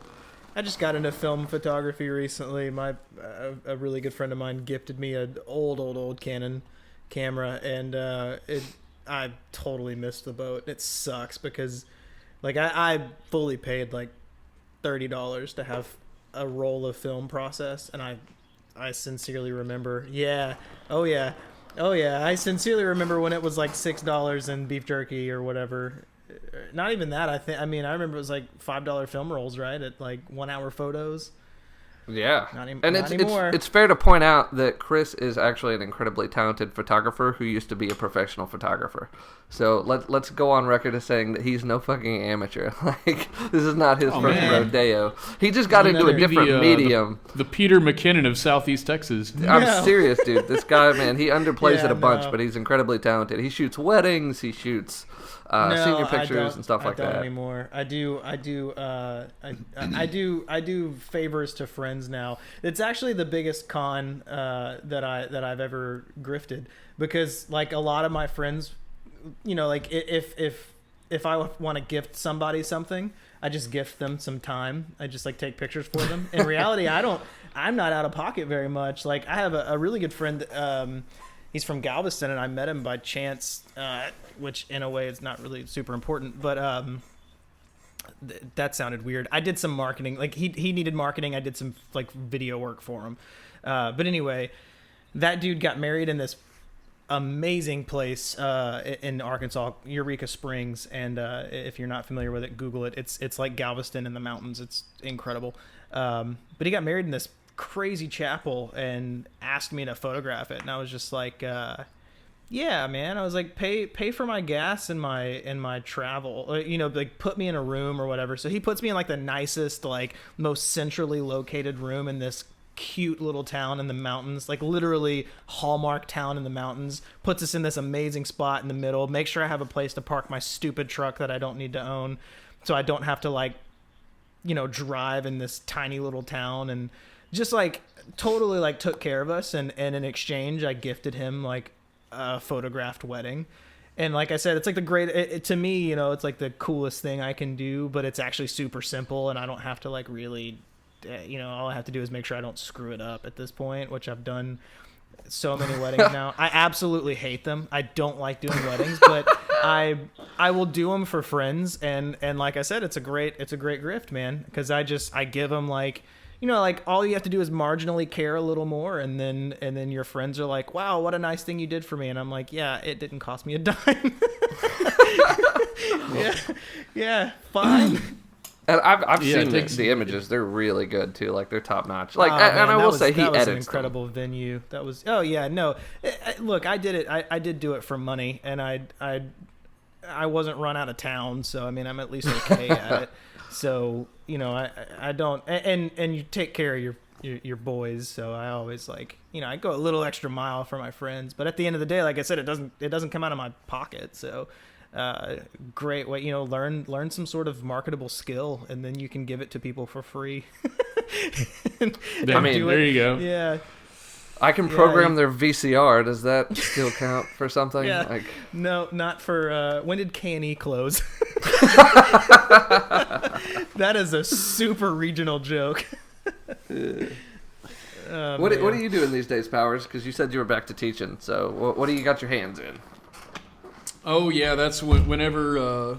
I just got into film photography recently. A really good friend of mine gifted me an old Canon camera, and I totally missed the boat. It sucks because like I fully paid like $30 to have a roll of film processed, and I sincerely remember I sincerely remember when it was like $6 in beef jerky or whatever. Not even that. I remember it was like $5 film rolls, right? At like 1 hour photos. Yeah, Not anymore. It's fair to point out that Chris is actually an incredibly talented photographer who used to be a professional photographer. So let's go on record as saying that he's no fucking amateur. Like, this is not his first rodeo. He just got into a different medium. The Peter McKinnon of Southeast Texas. I'm serious, dude. This guy, man, he underplays it a bunch, but he's incredibly talented. He shoots weddings. He shoots senior pictures and stuff like that. I don't anymore. I do favors to friends now. It's actually the biggest con that I've ever grifted, because like a lot of my friends, like if I want to gift somebody something, I just gift them some time. I just like take pictures for them. In reality, I'm not out of pocket very much. Like I have a really good friend. He's from Galveston, and I met him by chance, which in a way is not really super important, but that sounded weird. I did some marketing. Like he needed marketing. I did some like video work for him. But anyway, that dude got married in this amazing place in Arkansas, Eureka Springs, and if you're not familiar with it, Google it. It's like Galveston in the mountains. It's incredible. But he got married in this crazy chapel and asked me to photograph it, and I was just like, yeah, man. I was like, pay for my gas and my travel, like put me in a room or whatever. So he puts me in like the nicest, like most centrally located room in this cute little town in the mountains, like literally Hallmark town in the mountains. Puts us in this amazing spot in the middle. Make sure I have a place to park my stupid truck that I don't need to own, so I don't have to like, drive in this tiny little town, and just like totally like took care of us. And in exchange, I gifted him like a photographed wedding. And like I said, it's like the great, to me, you know, it's like the coolest thing I can do, but it's actually super simple and I don't have to like really, you know, all I have to do is make sure I don't screw it up at this point, which I've done so many weddings now. I absolutely hate them. I don't like doing weddings, but I will do them for friends. And like I said, it's a great grift, man. Because I give them like, you know, like all you have to do is marginally care a little more, and then your friends are like, "Wow, what a nice thing you did for me," and I'm like, "Yeah, it didn't cost me a dime." yeah, fine. And I've seen the images; they're really good too. Like they're top notch. Like, and I will say he edits an incredible venue. That was look, I did it. I did do it for money, and I wasn't run out of town, so I mean, I'm at least okay at it. So, you know, I don't, and you take care of your boys. So I always like, you know, I go a little extra mile for my friends, but at the end of the day, like I said, it doesn't come out of my pocket. So, great way, you know, learn some sort of marketable skill, and then you can give it to people for free. I mean, there you go. Yeah. I can program their VCR. Does that still count for something? Yeah. Like, no, not for. When did K&E close? That is a super regional joke. What are you doing these days, Powers? Because you said you were back to teaching. So what do you got your hands in? Oh yeah, that's whenever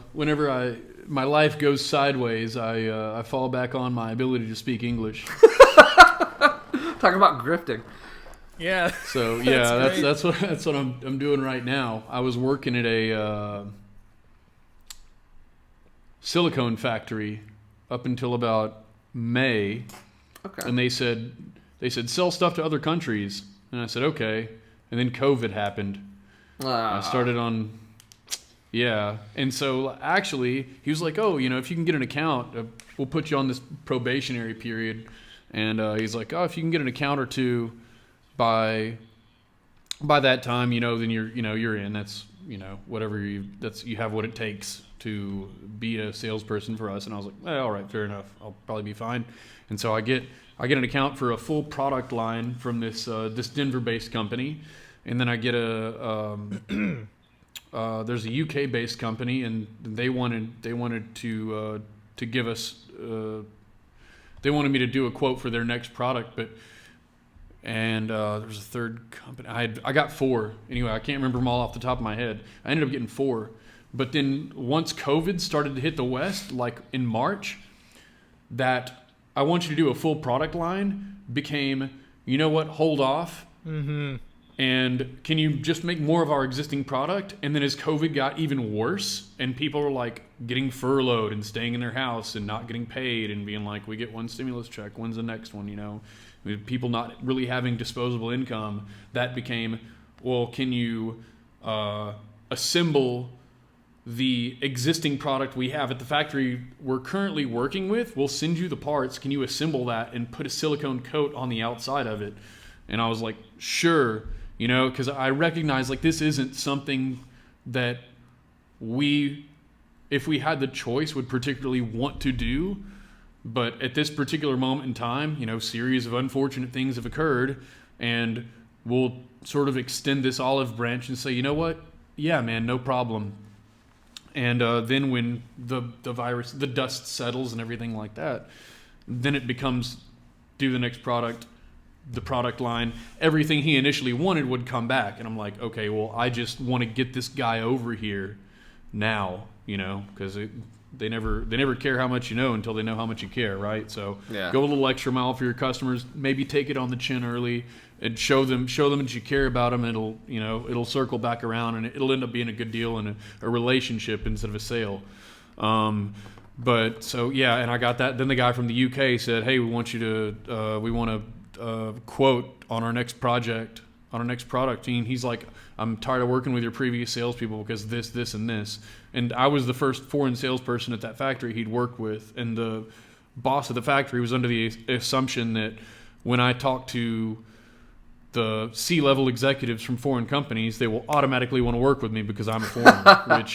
my life goes sideways, I fall back on my ability to speak English. Talk about grifting. Yeah. So yeah, that's what I'm doing right now. I was working at a silicone factory up until about May. Okay. And they said sell stuff to other countries, and I said okay. And then COVID happened. I started on. Yeah, and so actually, he was like, "Oh, you know, if you can get an account, we'll put you on this probationary period." And he's like, "Oh, if you can get an account or two by that time, you know, then you're in. That's, you know, whatever you have what it takes to be a salesperson for us." And I was like, "Well, all right, fair enough. I'll probably be fine." And so I get an account for a full product line from this Denver-based company, and then I get there's a UK-based company, and they wanted to give us they wanted me to do a quote for their next product, and there was a third company. I got 4 anyway. I can't remember them all off the top of my head. I ended up getting 4, but then once COVID started to hit the West, like in March, that I want you to do a full product line became, you know what, hold off. Mm-hmm. And can you just make more of our existing product? And then as COVID got even worse, and people were like getting furloughed and staying in their house and not getting paid and being like, we get one stimulus check, when's the next one, you know? With people not really having disposable income, that became, well, can you assemble the existing product we have at the factory we're currently working with? We'll send you the parts. Can you assemble that and put a silicone coat on the outside of it? And I was like, sure. You know, because I recognize like this isn't something that if we had the choice, would particularly want to do. But at this particular moment in time, you know, series of unfortunate things have occurred, and we'll sort of extend this olive branch and say, you know what? Yeah, man, no problem. And then when the virus, the dust settles and everything like that, then it becomes do the next product. The product line, everything he initially wanted would come back, and I'm like, okay, well, I just want to get this guy over here now, you know, because they never care how much you know until they know how much you care, right? So Go a little extra mile for your customers, maybe take it on the chin early, and show them that you care about them. And it'll circle back around, and it'll end up being a good deal and a relationship instead of a sale. But so yeah, and I got that. Then the guy from the UK said, hey, we want to quote on our next project, on our next product team. He's like, I'm tired of working with your previous salespeople because this, and this. And I was the first foreign salesperson at that factory he'd worked with. And the boss of the factory was under the assumption that when I talk to the C-level executives from foreign companies, they will automatically want to work with me because I'm a foreigner,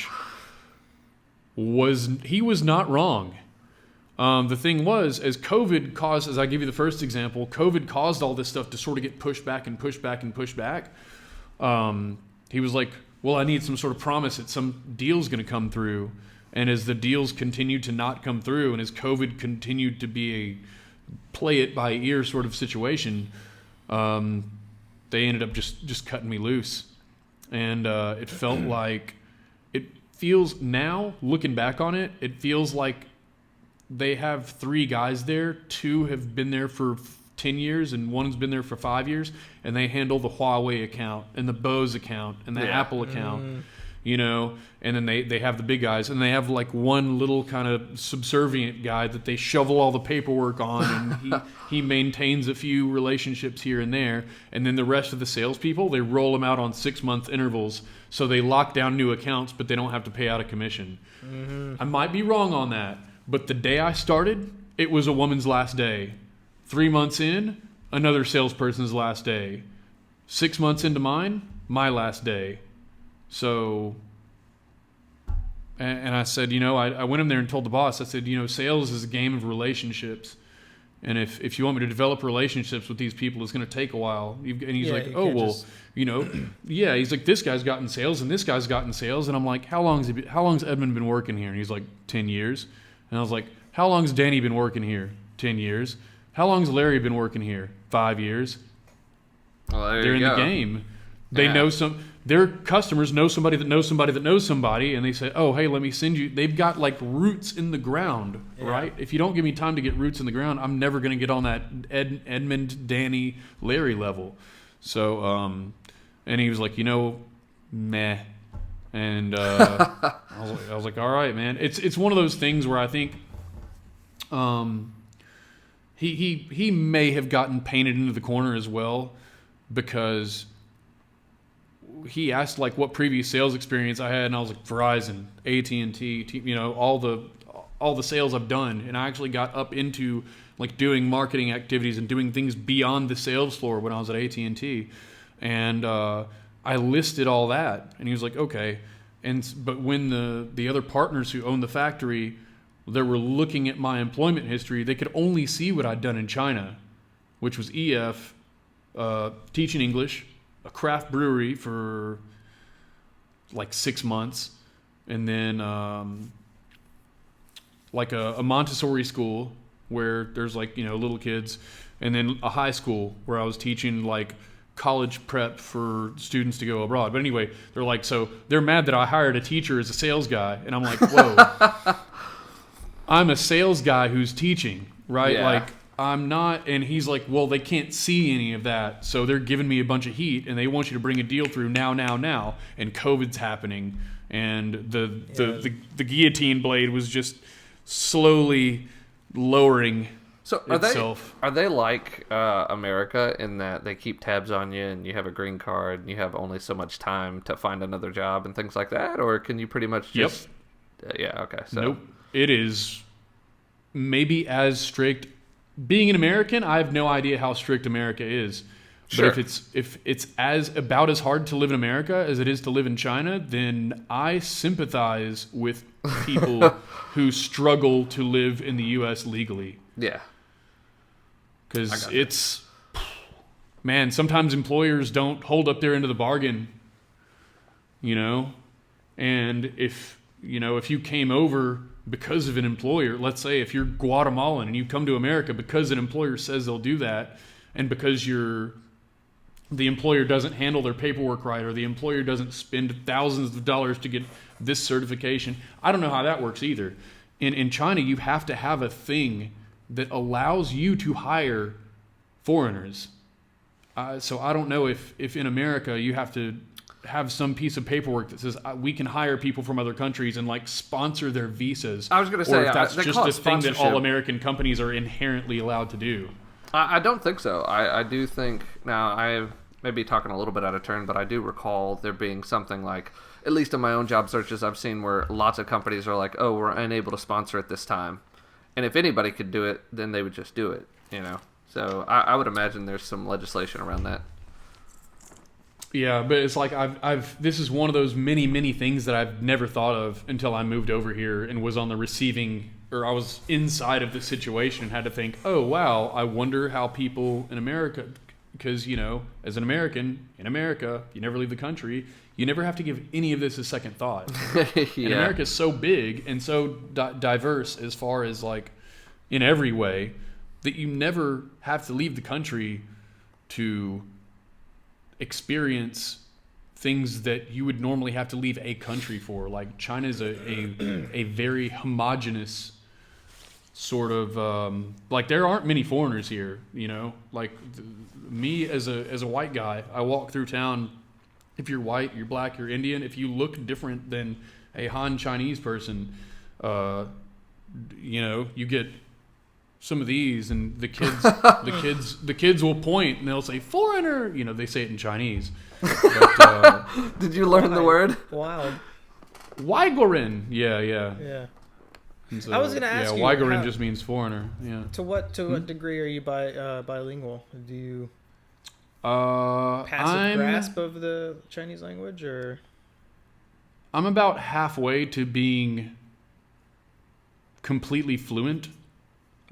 he was not wrong. The thing was, as COVID caused, as I give you the first example, COVID caused all this stuff to sort of get pushed back and pushed back and pushed back. He was like, well, I need some sort of promise that some deal's going to come through. And as the deals continued to not come through, and as COVID continued to be a play it by ear sort of situation, they ended up just cutting me loose. And it felt like, it feels now, looking back on it, it feels like they have 3 guys there. 2 have been there for 10 years and one's been there for 5 years, and they handle the Huawei account and the Bose account and the Apple account, you know, and then they have the big guys, and they have like one little kind of subservient guy that they shovel all the paperwork on, and he maintains a few relationships here and there, and then the rest of the salespeople, they roll them out on 6-month intervals, so they lock down new accounts, but they don't have to pay out a commission. I might be wrong on that, but the day I started, it was a woman's last day. 3 months in, another salesperson's last day. 6 months into mine, my last day. So, and I said, you know, I went in there and told the boss, I said, you know, sales is a game of relationships. And if you want me to develop relationships with these people, it's going to take a while. And he's like, oh, well, you know, yeah. He's like, this guy's gotten sales and this guy's gotten sales. And I'm like, how long's Edmund been working here? And he's like, 10 years. And I was like, how long's Danny been working here? 10 years. How long's Larry been working here? 5 years. Well, they're in the game. They know their customers know somebody that knows somebody that knows somebody, and they say, oh, hey, let me send you. They've got like roots in the ground, right? If you don't give me time to get roots in the ground, I'm never going to get on that Edmund, Danny, Larry level. So, and he was like, you know, meh. And I was like, all right, man. It's one of those things where I think he may have gotten painted into the corner as well, because he asked like what previous sales experience I had, and I was like, Verizon, AT&T, you know, all the sales I've done, and I actually got up into like doing marketing activities and doing things beyond the sales floor when I was at AT&T, and I listed all that, and he was like, okay, but when the other partners who owned the factory, they were looking at my employment history, they could only see what I'd done in China, which was EF, teaching English, a craft brewery for like 6 months, and then like a Montessori school where there's like, you know, little kids, and then a high school where I was teaching like college prep for students to go abroad. But anyway, they're like, so they're mad that I hired a teacher as a sales guy, and I'm like, whoa. I'm a sales guy who's teaching, right? Yeah. Like, I'm not, and he's like, well, they can't see any of that, so they're giving me a bunch of heat, and they want you to bring a deal through now, and COVID's happening, and the guillotine blade was just slowly lowering itself. Are they like America in that they keep tabs on you, and you have a green card, and you have only so much time to find another job and things like that, or can you pretty much just... Yep. Yeah, okay. So. Nope. It is maybe as strict. Being an American, I have no idea how strict America is. Sure. But if it's about as hard to live in America as it is to live in China, then I sympathize with people who struggle to live in the U.S. legally. Yeah. Because man, sometimes employers don't hold up their end of the bargain, you know? And if you came over because of an employer, let's say if you're Guatemalan and you come to America because an employer says they'll do that, and because the employer doesn't handle their paperwork right, or the employer doesn't spend thousands of dollars to get this certification. I don't know how that works either. In China, you have to have a thing that allows you to hire foreigners. So I don't know if in America you have to have some piece of paperwork that says we can hire people from other countries and like sponsor their visas. I was going to say, or if that's just a thing that all American companies are inherently allowed to do. I don't think so. I do think, now I may be talking a little bit out of turn, but I do recall there being something like, at least in my own job searches I've seen, where lots of companies are like, oh, we're unable to sponsor at this time. And if anybody could do it, then they would just do it, you know. So I would imagine there's some legislation around that. Yeah, but it's like this is one of those many things that I've never thought of until I moved over here and was on the receiving, or I was inside of the situation and had to think, oh wow, I wonder how people in America, because, you know, as an American in America, you never leave the country, you never have to give any of this a second thought. And Yeah. America's so big and so diverse as far as like in every way that you never have to leave the country to experience things that you would normally have to leave a country for. Like China's a very homogenous sort of like there aren't many foreigners here, you know. Like me as a white guy, I walk through town. If you're white, you're black, you're Indian, if you look different than a Han Chinese person, you know, you get some of these, and the kids will point and they'll say foreigner. You know, they say it in Chinese. But, Did you learn the word? Wild. Waigorin. Yeah. Yeah. And so, I was gonna ask you, Waigorin how- just means foreigner. Yeah. To what degree are you bilingual? Do you passive I'm grasp of the Chinese language, or I'm about halfway to being completely fluent.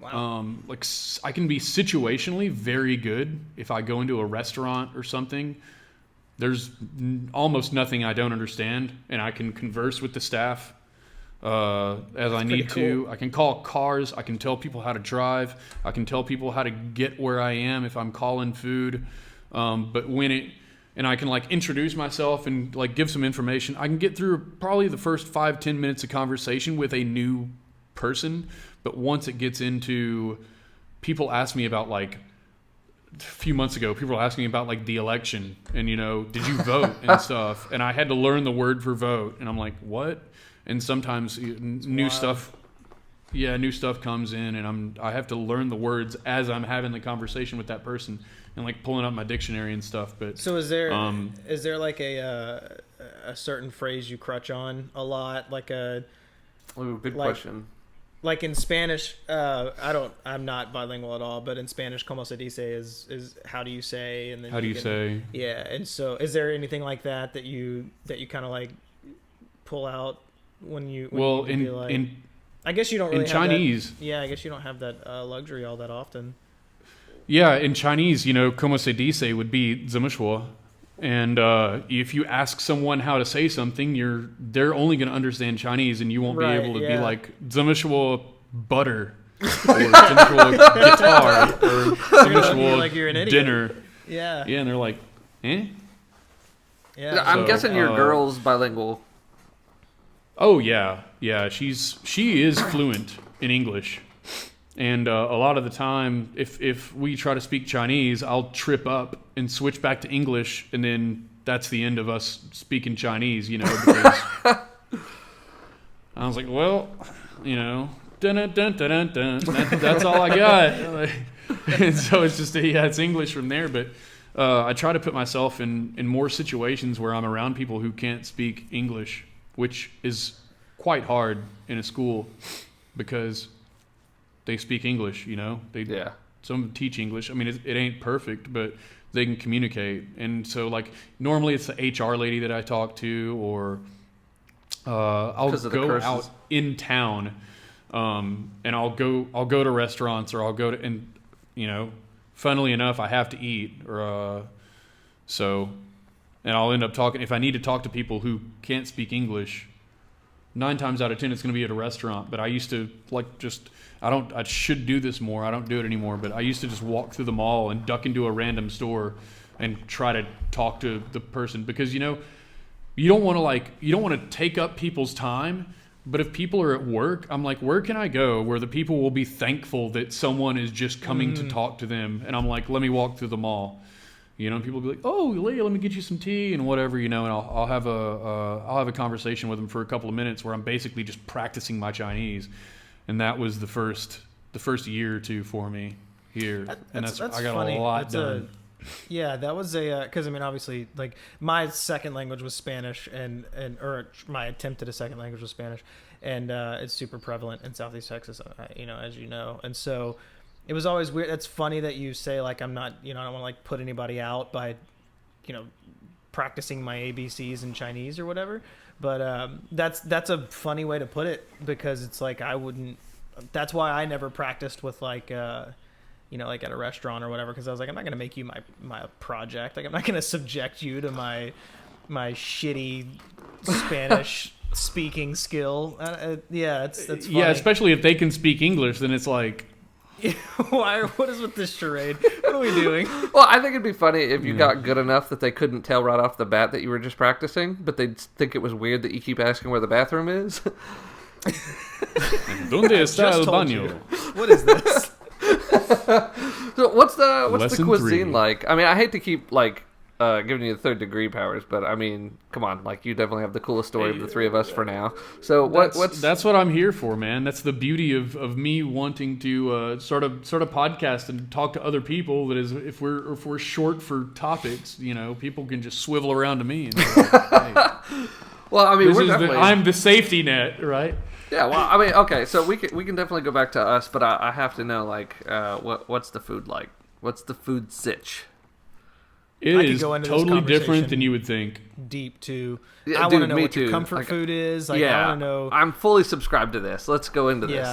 wow? Like I can be situationally very good if I go into a restaurant or something. There's almost nothing I don't understand, and I can converse with the staff as I need to. cool. I can call cars. I can tell people how to drive. I can tell people how to get where I am if I'm calling food. But and I can like introduce myself and like give some information. I can get through probably the first 5-10 minutes of conversation with a new person. But once it gets into, people ask me about like, a few months ago, people were asking me about like the election and, you know, did you vote and stuff? And I had to learn the word for vote. And I'm like, what? And sometimes new wild. stuff. Yeah, new stuff comes in, and I have to learn the words as I'm having the conversation with that person, and like pulling up my dictionary and stuff. But So is there like a certain phrase you crutch on a lot, like a Ooh, good Like- question. like in Spanish? I'm not bilingual at all, but in Spanish, "como se dice" is how do you say, and then how do you can- say? Yeah, and so is there anything like that you kind of like pull out when you Well, need to be like, in I guess you don't really in have Chinese, that, yeah, I guess you don't have that luxury all that often. yeah, in Chinese, you know, como se dice would be 怎么说. And if you ask someone how to say something, they're only going to understand Chinese, and you won't Right, be able to be yeah. like 怎么说 butter or 怎么说 guitar or 怎么You're说like you're an idiot. dinner. Yeah, Yeah, and they're like, eh? yeah. I'm So, guessing your girl's bilingual. Oh yeah. She is fluent in English. And a lot of the time, if we try to speak Chinese, I'll trip up and switch back to English, and then that's the end of us speaking Chinese, you know, because I was like, well, you know, dun dun dun dun dun. That's all I got. And so it's just, yeah, it's English from there. But I try to put myself in more situations where I'm around people who can't speak English, which is quite hard in a school because they speak English, you know. Yeah. Some teach English. I mean, it ain't perfect, but they can communicate. And so, like, normally it's the HR lady that I talk to, or I'll 'Cause of the go curses. out in town, and I'll go to restaurants, or I'll go to, and you know, funnily enough, I have to eat, or and I'll end up talking, if I need to talk to people who can't speak English. 9 times out of 10, it's going to be at a restaurant. But I used to I should do this more. I don't do it anymore. But I used to just walk through the mall and duck into a random store and try to talk to the person, because, you know, you don't want to take up people's time. But if people are at work, I'm like, where can I go where the people will be thankful that someone is just coming to talk to them? And I'm like, let me walk through the mall. You know, people will be like, "Oh, Leah, let me get you some tea and whatever," you know, and I'll have a conversation with them for a couple of minutes where I'm basically just practicing my Chinese, and that was the first year or two for me here, and that's I got funny. a lot done. Yeah, that was because I mean, obviously, like my second language was Spanish, or my attempt at a second language was Spanish, and it's super prevalent in Southeast Texas, you know, as you know, and so. It was always weird. It's funny that you say, like, I'm not, you know, I don't want to, like, put anybody out by, you know, practicing my ABCs in Chinese or whatever. But that's a funny way to put it, because it's like that's why I never practiced with, like, you know, like at a restaurant or whatever, because I was like, I'm not going to make you my project. Like, I'm not going to subject you to my my shitty Spanish speaking skill. That's funny. Yeah, especially if they can speak English, then it's like, Why? What is with this charade? What are we doing? Well, I think it'd be funny if you got good enough that they couldn't tell right off the bat that you were just practicing, but they'd think it was weird that you keep asking where the bathroom is. ¿Dónde está el baño? What is this? So what's the Lesson cuisine 3. like? I mean, I hate to keep giving you the third degree powers, but I mean, come on, like you definitely have the coolest story of the three of us for now. So that's what I'm here for, man. That's the beauty of me wanting to sort of podcast and talk to other people. That is, if we're short for topics, people can just swivel around to me and say, hey, well, I mean, I'm the safety net, right? Yeah, well, I mean, okay, so we can definitely go back to us, but I have to know, what's the food like? What's the food sitch? It is totally different than you would think. Deep too. Yeah, I want to know what your comfort food is. I want to know. I'm fully subscribed to this. Let's go into this.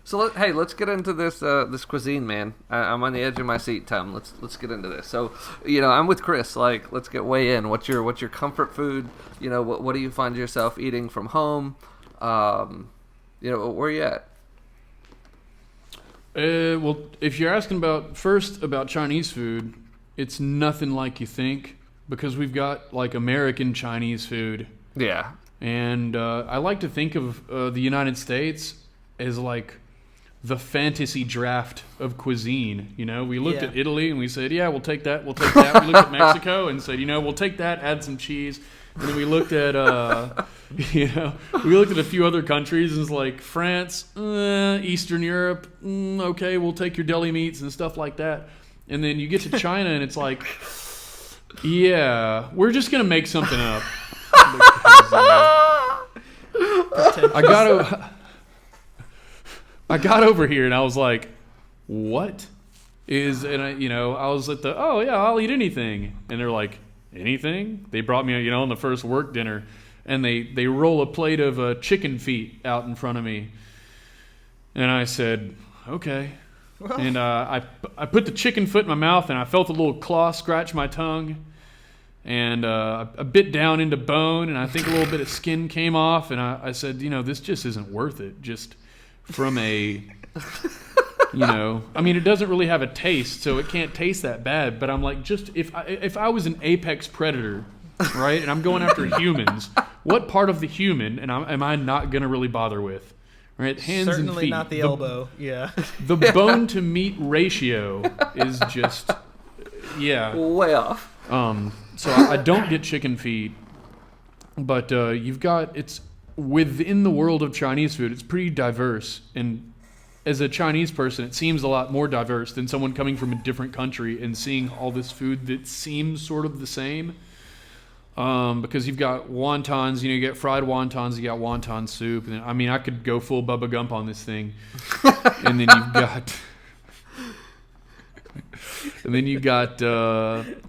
So let's get into this this cuisine, man. I'm on the edge of my seat, Tom. Let's get into this. So, I'm with Chris. Let's get way in. What's your comfort food? What do you find yourself eating from home? Where you at? Well, if you're asking about Chinese food, it's nothing like you think, because we've got American Chinese food. Yeah. And I like to think of the United States as the fantasy draft of cuisine. We looked at Italy and we said, yeah, we'll take that. We looked at Mexico and said, we'll take that, add some cheese. And then we looked at, we looked at a few other countries and it's like France, Eastern Europe, okay, we'll take your deli meats and stuff like that. And then you get to China and it's like, yeah, we're just going to make something up. Because, I got over here and I was like, what is, and I was at oh yeah, I'll eat anything. And they're like, anything? They brought me, on the first work dinner, and they roll a plate of chicken feet out in front of me. And I said, okay. Well. And I put the chicken foot in my mouth, and I felt a little claw scratch my tongue. And I bit down into bone, and I think a little bit of skin came off. And I said, this just isn't worth it. Just from a... it doesn't really have a taste, so it can't taste that bad. But I'm like, just if I was an apex predator, right, and I'm going after humans, what part of the human am I not going to really bother with? Right, hands and feet. Certainly not the elbow. Yeah. The bone to meat ratio is just, way off. So I don't get chicken feet, but it's within the world of Chinese food. It's pretty diverse, and as a Chinese person, it seems a lot more diverse than someone coming from a different country and seeing all this food that seems sort of the same. Because you've got wontons, you get fried wontons, you got wonton soup. And I could go full Bubba Gump on this thing. And then you've got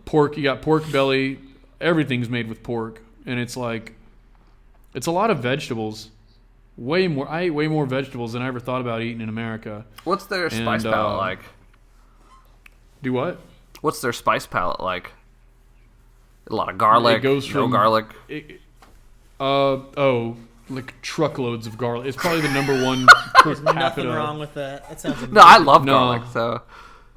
pork. You got pork belly. Everything's made with pork, and it's a lot of vegetables. I ate way more vegetables than I ever thought about eating in America. What's their spice palette like? Do what? What's their spice palette like? A lot of garlic. It goes from no garlic. Truckloads of garlic. It's probably the number one per capita. Nothing wrong with that. That sounds amazing. No, I love garlic. So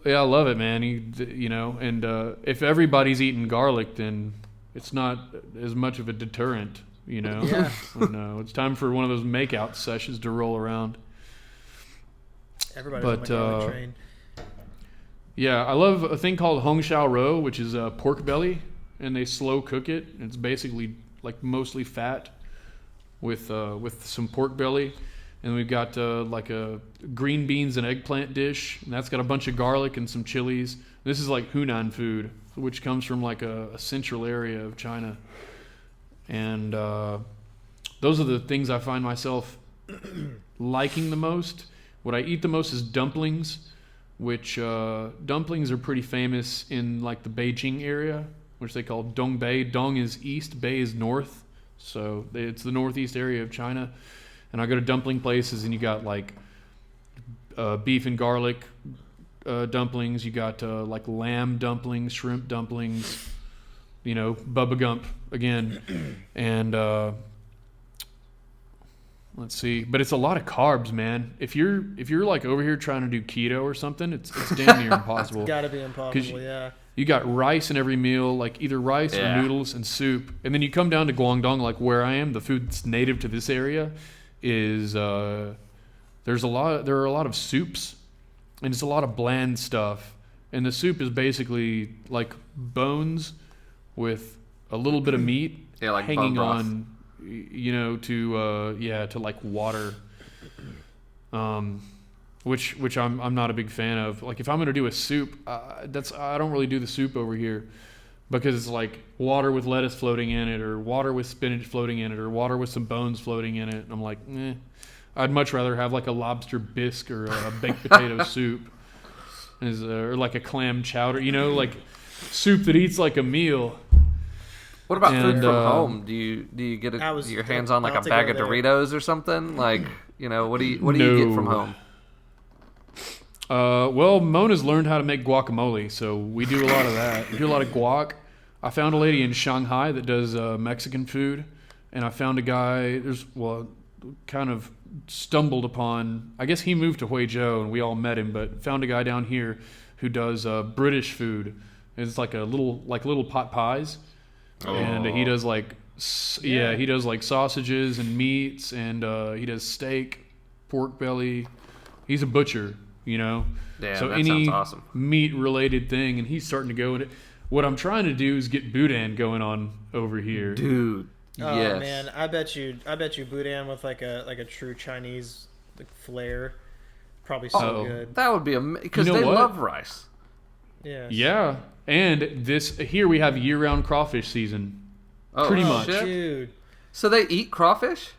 yeah, I love it, man. And if everybody's eating garlic, then it's not as much of a deterrent. Yeah. No, it's time for one of those makeout sessions to roll around. Everybody's on the garlic train. Yeah, I love a thing called Hong Shao Rou, which is pork belly, and they slow cook it. And it's basically mostly fat with some pork belly, and we've got a green beans and eggplant dish, and that's got a bunch of garlic and some chilies. This is Hunan food, which comes from a central area of China. And those are the things I find myself liking the most. What I eat the most is dumplings, which dumplings are pretty famous in the Beijing area, which they call Dongbei. Dong is east, Bei is north. So it's the northeast area of China. And I go to dumpling places and you got beef and garlic, dumplings. You got like lamb dumplings, shrimp dumplings. Bubba Gump again, and let's see. But it's a lot of carbs, man. If you're like over here trying to do keto or something, it's damn near impossible. It's got to be impossible, yeah. You got rice in every meal, like either rice or noodles and soup. And then you come down to Guangdong, like where I am, the food that's native to this area is there are a lot of soups, and it's a lot of bland stuff. And the soup is basically like bones with a little bit of meat like hanging bone broth. on, to like water. Which I'm not a big fan of. Like if I'm gonna do a soup, I don't really do the soup over here because it's like water with lettuce floating in it, or water with spinach floating in it, or water with some bones floating in it. And I'm like, I'd much rather have like a lobster bisque or a baked potato soup, or like a clam chowder. Like soup that eats like a meal. What about food from home? Do you get your hands on like a bag of Doritos or something? Like what do you get from home? Well, Mona's learned how to make guacamole, so we do a lot of that. We do a lot of guac. I found a lady in Shanghai that does Mexican food, and I found a guy. Kind of stumbled upon. I guess he moved to Huizhou, and we all met him. But found a guy down here who does British food. It's like little pot pies, and he does he does like sausages and meats, and he does steak, pork belly. He's a butcher. Yeah, so that any sounds awesome. meat related thing, and he's starting to go in it. What I'm trying to do is get boudin going on over here, dude. Oh yes. man, I bet you boudin with like a true Chinese flair, probably so good. That would be because they love rice. Yeah, and here we have year-round crawfish season. Pretty much, dude. So they eat crawfish?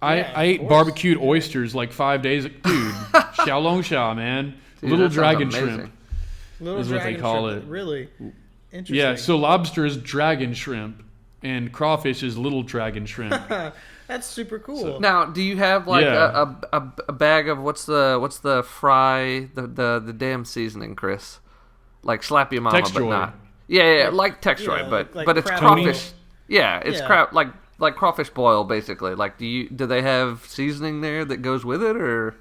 I ate barbecued oysters like 5 days. Dude, xiaolonxia, man. Dude, little dragon shrimp Little is dragon what they call shrimp. it. Really interesting. Yeah, so lobster is dragon shrimp, and crawfish is little dragon shrimp. That's super cool. Now, do you have like a bag of what's the fry the damn seasoning, Chris? Like Slappy Mama, but Textroy. not. Yeah, like Textroy, Yeah, but like it's crab crawfish. boil. Yeah, it's Yeah. crab like crawfish boil basically. Like do they have seasoning there that goes with it, or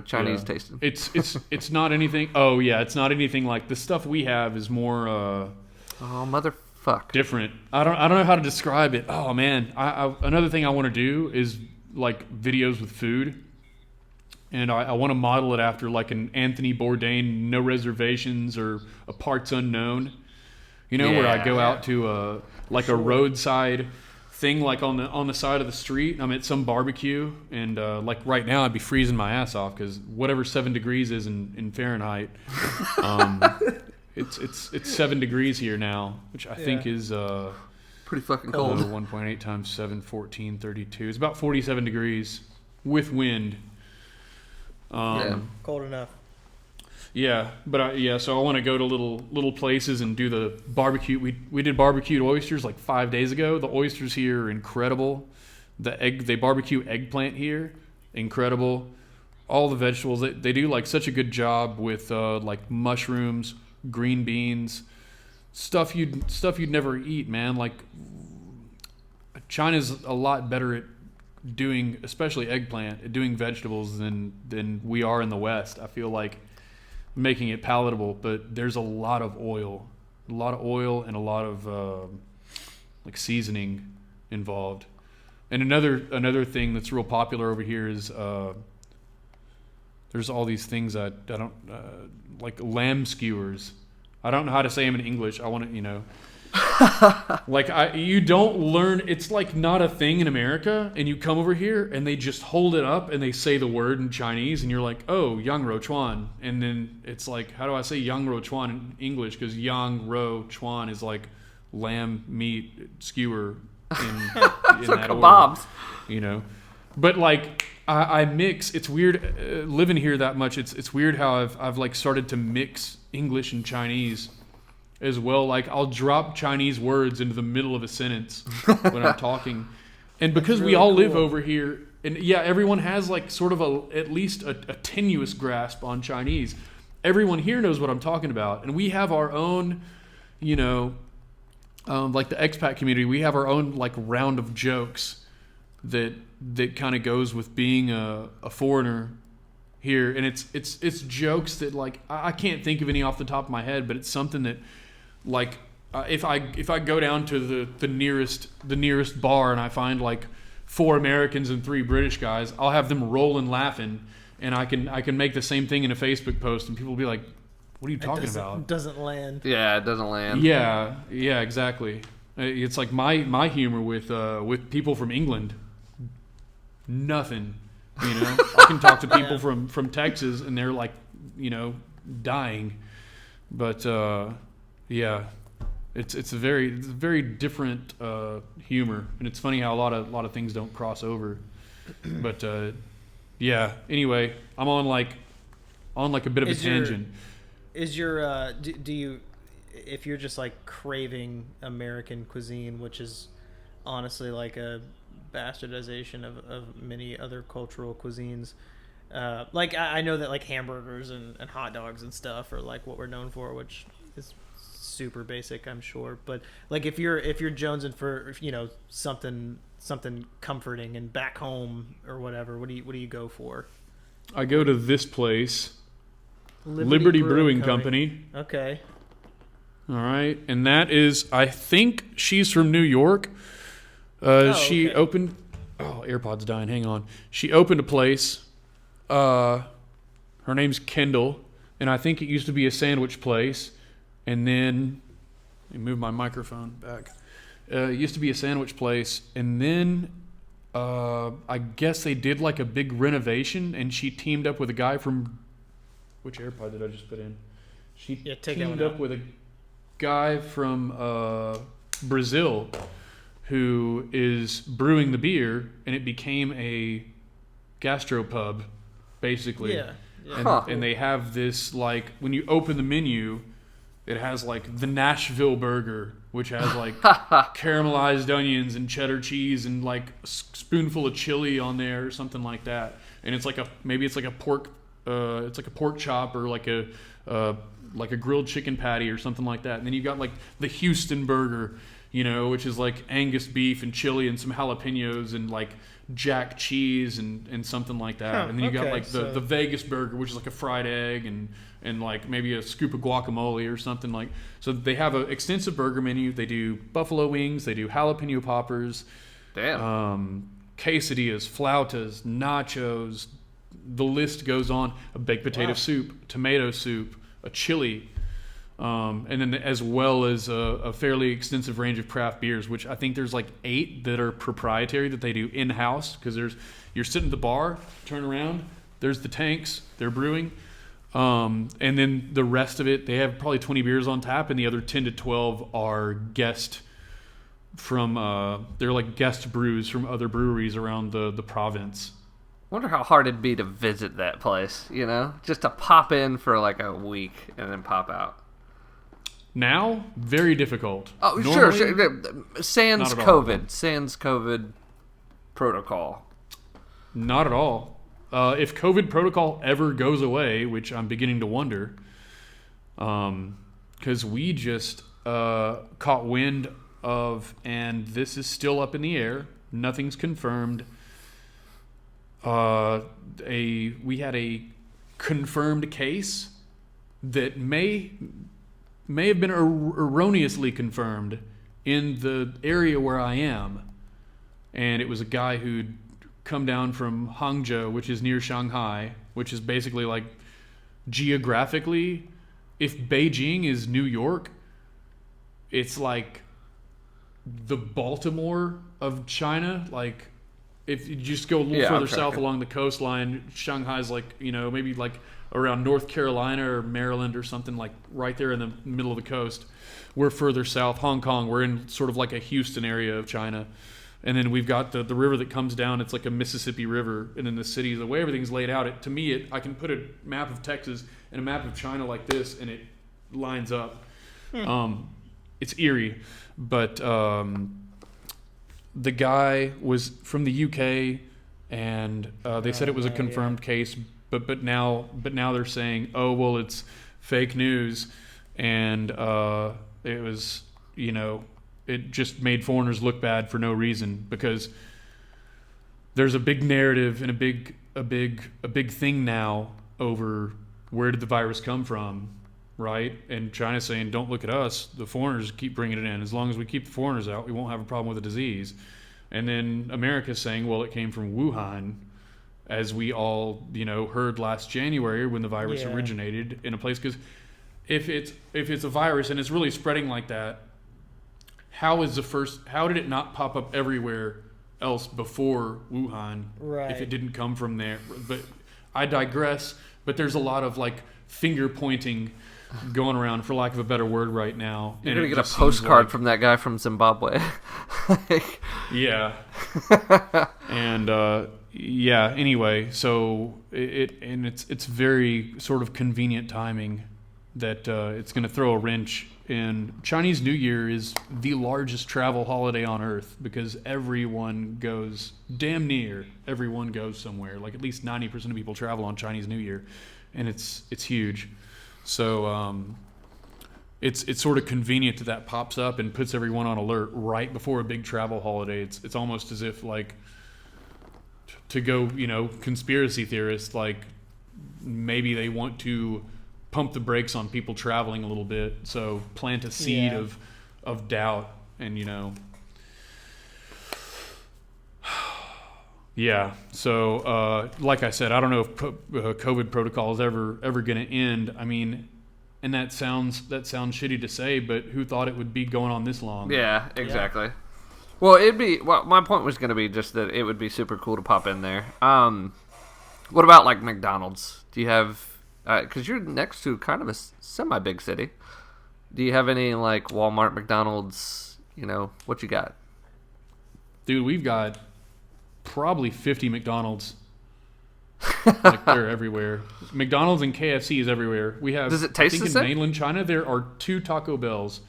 Chinese tasting? It's not anything. Oh yeah, it's not anything like the stuff we have is more oh motherfuck. different. I don't know how to describe it. Oh man, another thing I want to do is like videos with food. And I want to model it after like an Anthony Bourdain, No Reservations, or a Parts Unknown. Where I go out to a roadside thing, like on the side of the street. I'm at some barbecue, and like right now I'd be freezing my ass off because whatever 7 degrees is in Fahrenheit, it's 7 degrees here now, which I think is pretty fucking cold. 1.8 times 7, 14, 32. It's about 47 degrees with wind. Cold enough. Yeah, but so I want to go to little places and do the barbecue. We did barbecued oysters like 5 days ago. The oysters here are incredible. They barbecue eggplant here, incredible. All the vegetables, they do like such a good job with like mushrooms, green beans, stuff you'd never eat, man. Like China's a lot better at doing, especially eggplant, at doing vegetables than we are in the West. I feel like making it palatable, but there's a lot of oil and a lot of like seasoning involved. And another thing that's real popular over here is there's all these things that I don't like lamb skewers. I don't know how to say them in English. I want to, like you don't learn. It's like not a thing in America, and you come over here and they just hold it up and they say the word in Chinese, and you're like, oh, yang rou chuan, and then it's like, how do I say yang rou chuan in English? Because yang rou chuan is like lamb meat skewer in So that kebabs. order, But like I mix. It's weird living here that much. It's weird how I've like started to mix English and Chinese as well. Like I'll drop Chinese words into the middle of a sentence when I'm talking, and because we all live over here, And yeah, everyone has like sort of at least a tenuous grasp on Chinese. Everyone here knows what I'm talking about, and we have our own, like the expat community. We have our own like round of jokes that kind of goes with being a foreigner here, and it's jokes that like I can't think of any off the top of my head, but it's something that like if I go down to the nearest bar and I find like 4 Americans and 3 British guys, I'll have them rolling laughing, and I can make the same thing in a Facebook post, and people will be like, "What are you talking about?" It doesn't land. Yeah, it doesn't land. Yeah, exactly. It's like my humor with people from England. Nothing, I can talk to people from Texas, and they're like, dying. But yeah, it's a very different humor, and it's funny how a lot of things don't cross over. But yeah. Anyway, I'm on like a bit of a tangent. Is your do you, if you're just like craving American cuisine, which is honestly like a bastardization of many other cultural cuisines, like I know that like hamburgers and hot dogs and stuff are like what we're known for, which is super basic, I'm sure. But like if you're jonesing for something comforting and back home or whatever, what do you go for? I go to this place, Liberty Brewing Company. Okay. All right, and that is, I think she's from New York. She opened. Oh, AirPod's dying. Hang on. She opened a place. Her name's Kendall, and I think it used to be a sandwich place. And then, let me move my microphone back. It used to be a sandwich place, and then I guess they did like a big renovation, and she teamed up with a guy from. Which AirPod did I just put in? She teamed up with a guy from Brazil, who is brewing the beer, and it became a gastropub, basically. Yeah. And they have this, like, when you open the menu, it has, like, the Nashville burger, which has, like, caramelized onions and cheddar cheese and, like, a spoonful of chili on there or something like that. And it's like a pork chop or like a grilled chicken patty or something like that. And then you got, like, the Houston burger, which is like Angus beef and chili and some jalapenos and like jack cheese and something like that. And then you got like the Vegas burger, which is like a fried egg and like maybe a scoop of guacamole or something like. So they have an extensive burger menu. They do buffalo wings. They do jalapeno poppers. Damn. Quesadillas, flautas, nachos. The list goes on. A baked potato soup, tomato soup, a chili. And then as well as a fairly extensive range of craft beers, which I think there's like 8 that are proprietary that they do in-house, because you're sitting at the bar, turn around, there's the tanks, they're brewing. And then the rest of it, they have probably 20 beers on tap, and the other 10 to 12 are guest from, they're like guest brews from other breweries around the province. Wonder how hard it'd be to visit that place, just to pop in for like a week and then pop out. Now, very difficult. Oh, Normally, sure. Sans COVID protocol. Not at all. If COVID protocol ever goes away, which I'm beginning to wonder, because we just caught wind of, and this is still up in the air, nothing's confirmed. We had a confirmed case that may have been erroneously confirmed in the area where I am. And it was a guy who'd come down from Hangzhou, which is near Shanghai, which is basically like geographically, if Beijing is New York, it's like the Baltimore of China. Like if you just go a little further south along the coastline, Shanghai's like, maybe like around North Carolina or Maryland or something, like right there in the middle of the coast. We're further south, Hong Kong. We're in sort of like a Houston area of China. And then we've got the river that comes down. It's like a Mississippi River. And then the city, the way everything's laid out, I can put a map of Texas and a map of China like this, and it lines up. It's eerie. But the guy was from the UK, and they said it was a confirmed case. But now they're saying, oh well, it's fake news, and it was, it just made foreigners look bad for no reason, because there's a big narrative and a big thing now over where did the virus come from, right? And China's saying, don't look at us, the foreigners keep bringing it in. As long as we keep the foreigners out, we won't have a problem with the disease. And then America's saying, well, it came from Wuhan, as we all, heard last January when the virus originated in a place. Because if it's a virus and it's really spreading like that, how did it not pop up everywhere else before Wuhan, right, if it didn't come from there? But I digress. But there's a lot of finger pointing going around, for lack of a better word, right now. You're gonna get a postcard from that guy from Zimbabwe. Yeah. And anyway, so it's very sort of convenient timing that it's going to throw a wrench in. Chinese New Year is the largest travel holiday on earth, because damn near everyone goes somewhere. At least 90% of people travel on Chinese New Year, and it's huge. So it's sort of convenient that pops up and puts everyone on alert right before a big travel holiday. It's almost as if to go, conspiracy theorists, maybe they want to pump the brakes on people traveling a little bit, so plant a seed of doubt, and yeah. So like I said, I don't know if COVID protocol is ever going to end. I mean, and that sounds shitty to say, but who thought it would be going on this long? Yeah, exactly. Yeah. Well, my point was going to be just that it would be super cool to pop in there. What about McDonald's? Do you have, because you're next to kind of a semi-big city, do you have any Walmart, McDonald's, what you got? Dude, we've got probably 50 McDonald's. They're everywhere. McDonald's and KFC is everywhere. We have. Does it taste the same? In mainland China, there are 2 Taco Bells.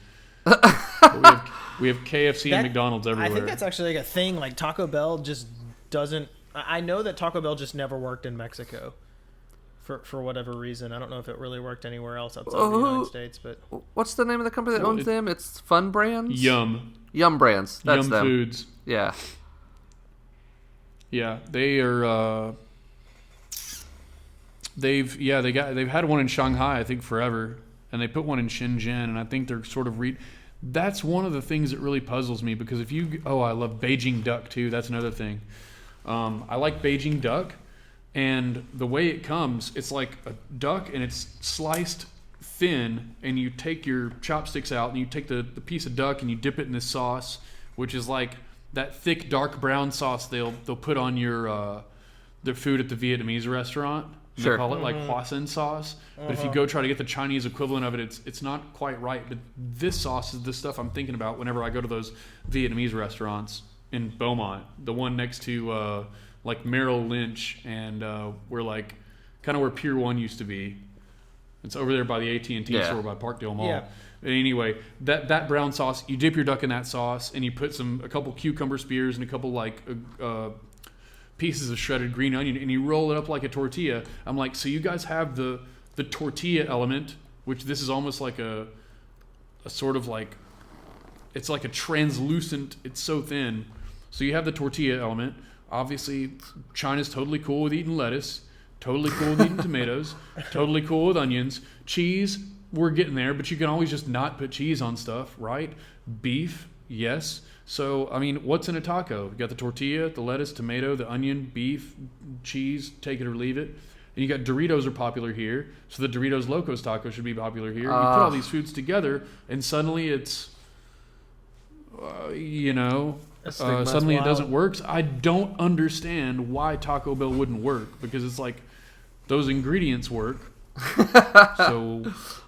we have KFC and McDonald's everywhere. I think that's actually a thing. Taco Bell just doesn't. I know that Taco Bell just never worked in Mexico, for whatever reason. I don't know if it really worked anywhere else outside of the United States. But what's the name of the company that owns them? It's Fun Brands. Yum Brands. That's Yum them. Foods. Yeah. Yeah, they are. They've had one in Shanghai, I think, forever, and they put one in Shenzhen, and I think they're sort of That's one of the things that really puzzles me, because I love Beijing duck too. That's another thing. I like Beijing duck, and the way it comes, it's like a duck, and it's sliced thin, and you take your chopsticks out, and you take the piece of duck, and you dip it in this sauce, which is like that thick dark brown sauce they'll put on their food at the Vietnamese restaurant. Sure. They call it hoisin sauce. But if you go try to get the Chinese equivalent of it, it's not quite right. But this sauce is the stuff I'm thinking about whenever I go to those Vietnamese restaurants in Beaumont. The one next to Merrill Lynch and where kind of where Pier 1 used to be. It's over there by the AT&T store by Parkdale Mall. Yeah. Anyway, that brown sauce, you dip your duck in that sauce, and you put a couple cucumber spears and a couple pieces of shredded green onion, and you roll it up like a tortilla. I'm like, so you guys have the tortilla element, which this is almost like a sort of it's like a translucent, it's so thin. So you have the tortilla element. Obviously, China's totally cool with eating lettuce, totally cool with eating tomatoes, totally cool with onions. Cheese, we're getting there, but you can always just not put cheese on stuff, right? Beef, yes. So, I mean, what's in a taco? You got the tortilla, the lettuce, tomato, the onion, beef, cheese, take it or leave it. And you got Doritos are popular here, so the Doritos Locos taco should be popular here. You put all these foods together, and suddenly it's, suddenly it doesn't work. So I don't understand why Taco Bell wouldn't work, because it's like those ingredients work. So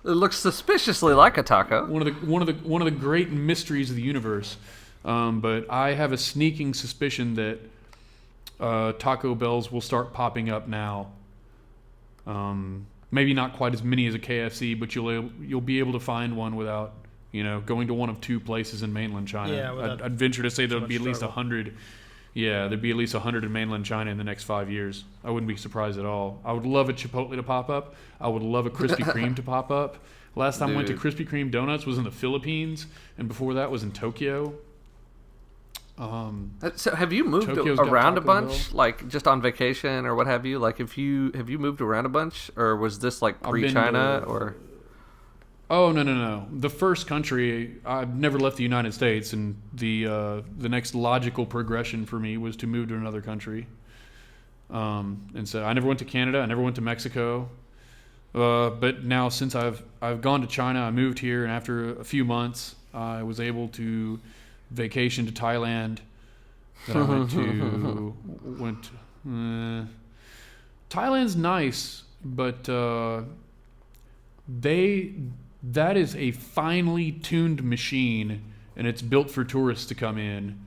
it looks suspiciously like a taco. One of the great mysteries of the universe. But I have a sneaking suspicion that Taco Bells will start popping up now. Maybe not quite as many as a KFC, but you'll be able to find one without going to one of 2 places in mainland China. Yeah, I'd venture to say there'll be at least 100 Yeah, there'd be at least 100 in mainland China in the next 5 years. I wouldn't be surprised at all. I would love a Chipotle to pop up. I would love a Krispy Kreme to pop up. Last time I went to Krispy Kreme Donuts was in the Philippines, and before that was in Tokyo. So have you moved Tokyo's got around a Taco bunch, Bell. like just on vacation or what have you? Like, have you moved around a bunch, or was this like I've been pre-China to- or? Oh, no. The first country, I've never left the United States, and the next logical progression for me was to move to another country. And so I never went to Canada, I never went to Mexico. But now since I've gone to China, I moved here, and after a few months, I was able to vacation to Thailand. That I Thailand's nice, but that is a finely tuned machine, and it's built for tourists to come in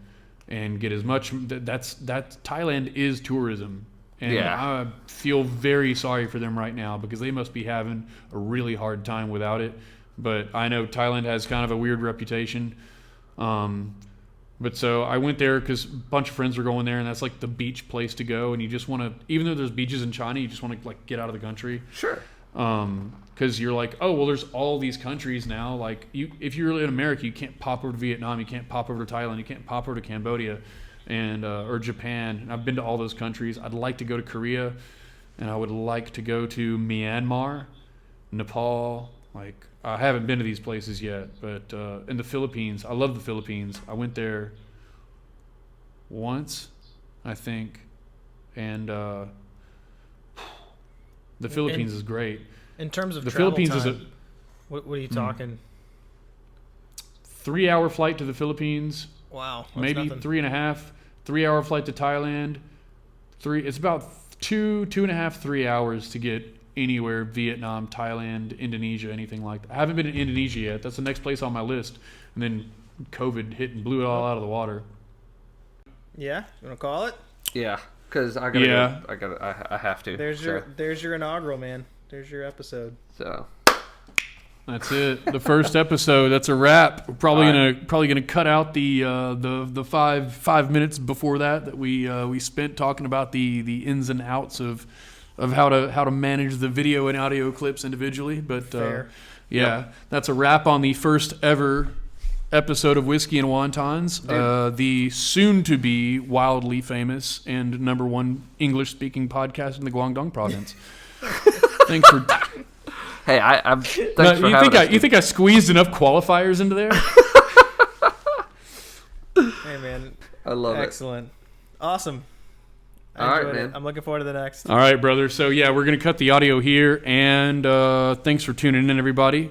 and get as much. Thailand is tourism, and I feel very sorry for them right now because they must be having a really hard time without it. But I know Thailand has kind of a weird reputation. But so I went there because a bunch of friends were going there, and that's like the beach place to go. And you just want to, even though there's beaches in China, you just want to like get out of the country. Sure. Because you're like, oh well, there's all these countries now. Like if you're in America, you can't pop over to Vietnam, you can't pop over to Thailand, you can't pop over to Cambodia, and or Japan. And I've been to all those countries. I'd like to go to Korea, and I would like to go to Myanmar, Nepal. Like I haven't been to these places yet, but in the Philippines, I love the Philippines. I went there once, I think, and the Philippines is great. In terms of The travel Philippines time, is what are you talking? 3-hour flight to the Philippines, Wow, that's maybe nothing. 3.5. 3-hour flight to Thailand. It's about 2.5, 3 hours to get anywhere. Vietnam, Thailand, Indonesia, anything like that. I haven't been to Indonesia yet. That's the next place on my list. And then COVID hit and blew it all out of the water. Yeah, you want to call it? Yeah, because I gotta. Yeah. Go, I have to. There's your inaugural, man. There's your episode. So. That's it. The first episode. That's a wrap. We're probably gonna cut out the 5 minutes before that we spent talking about the ins and outs of how to manage the video and audio clips individually. But Fair. That's a wrap on the first ever episode of Whiskey and Wontons, the soon-to-be wildly famous and #1 English-speaking podcast in the Guangdong province. Thanks for. Hey, I'm. Thanks for having us. You think I squeezed enough qualifiers into there? Hey, man. I love Excellent. Awesome. All right, enjoyed it. man. I'm looking forward to the next. All right, brother. So, yeah, we're going to cut the audio here. And thanks for tuning in, everybody.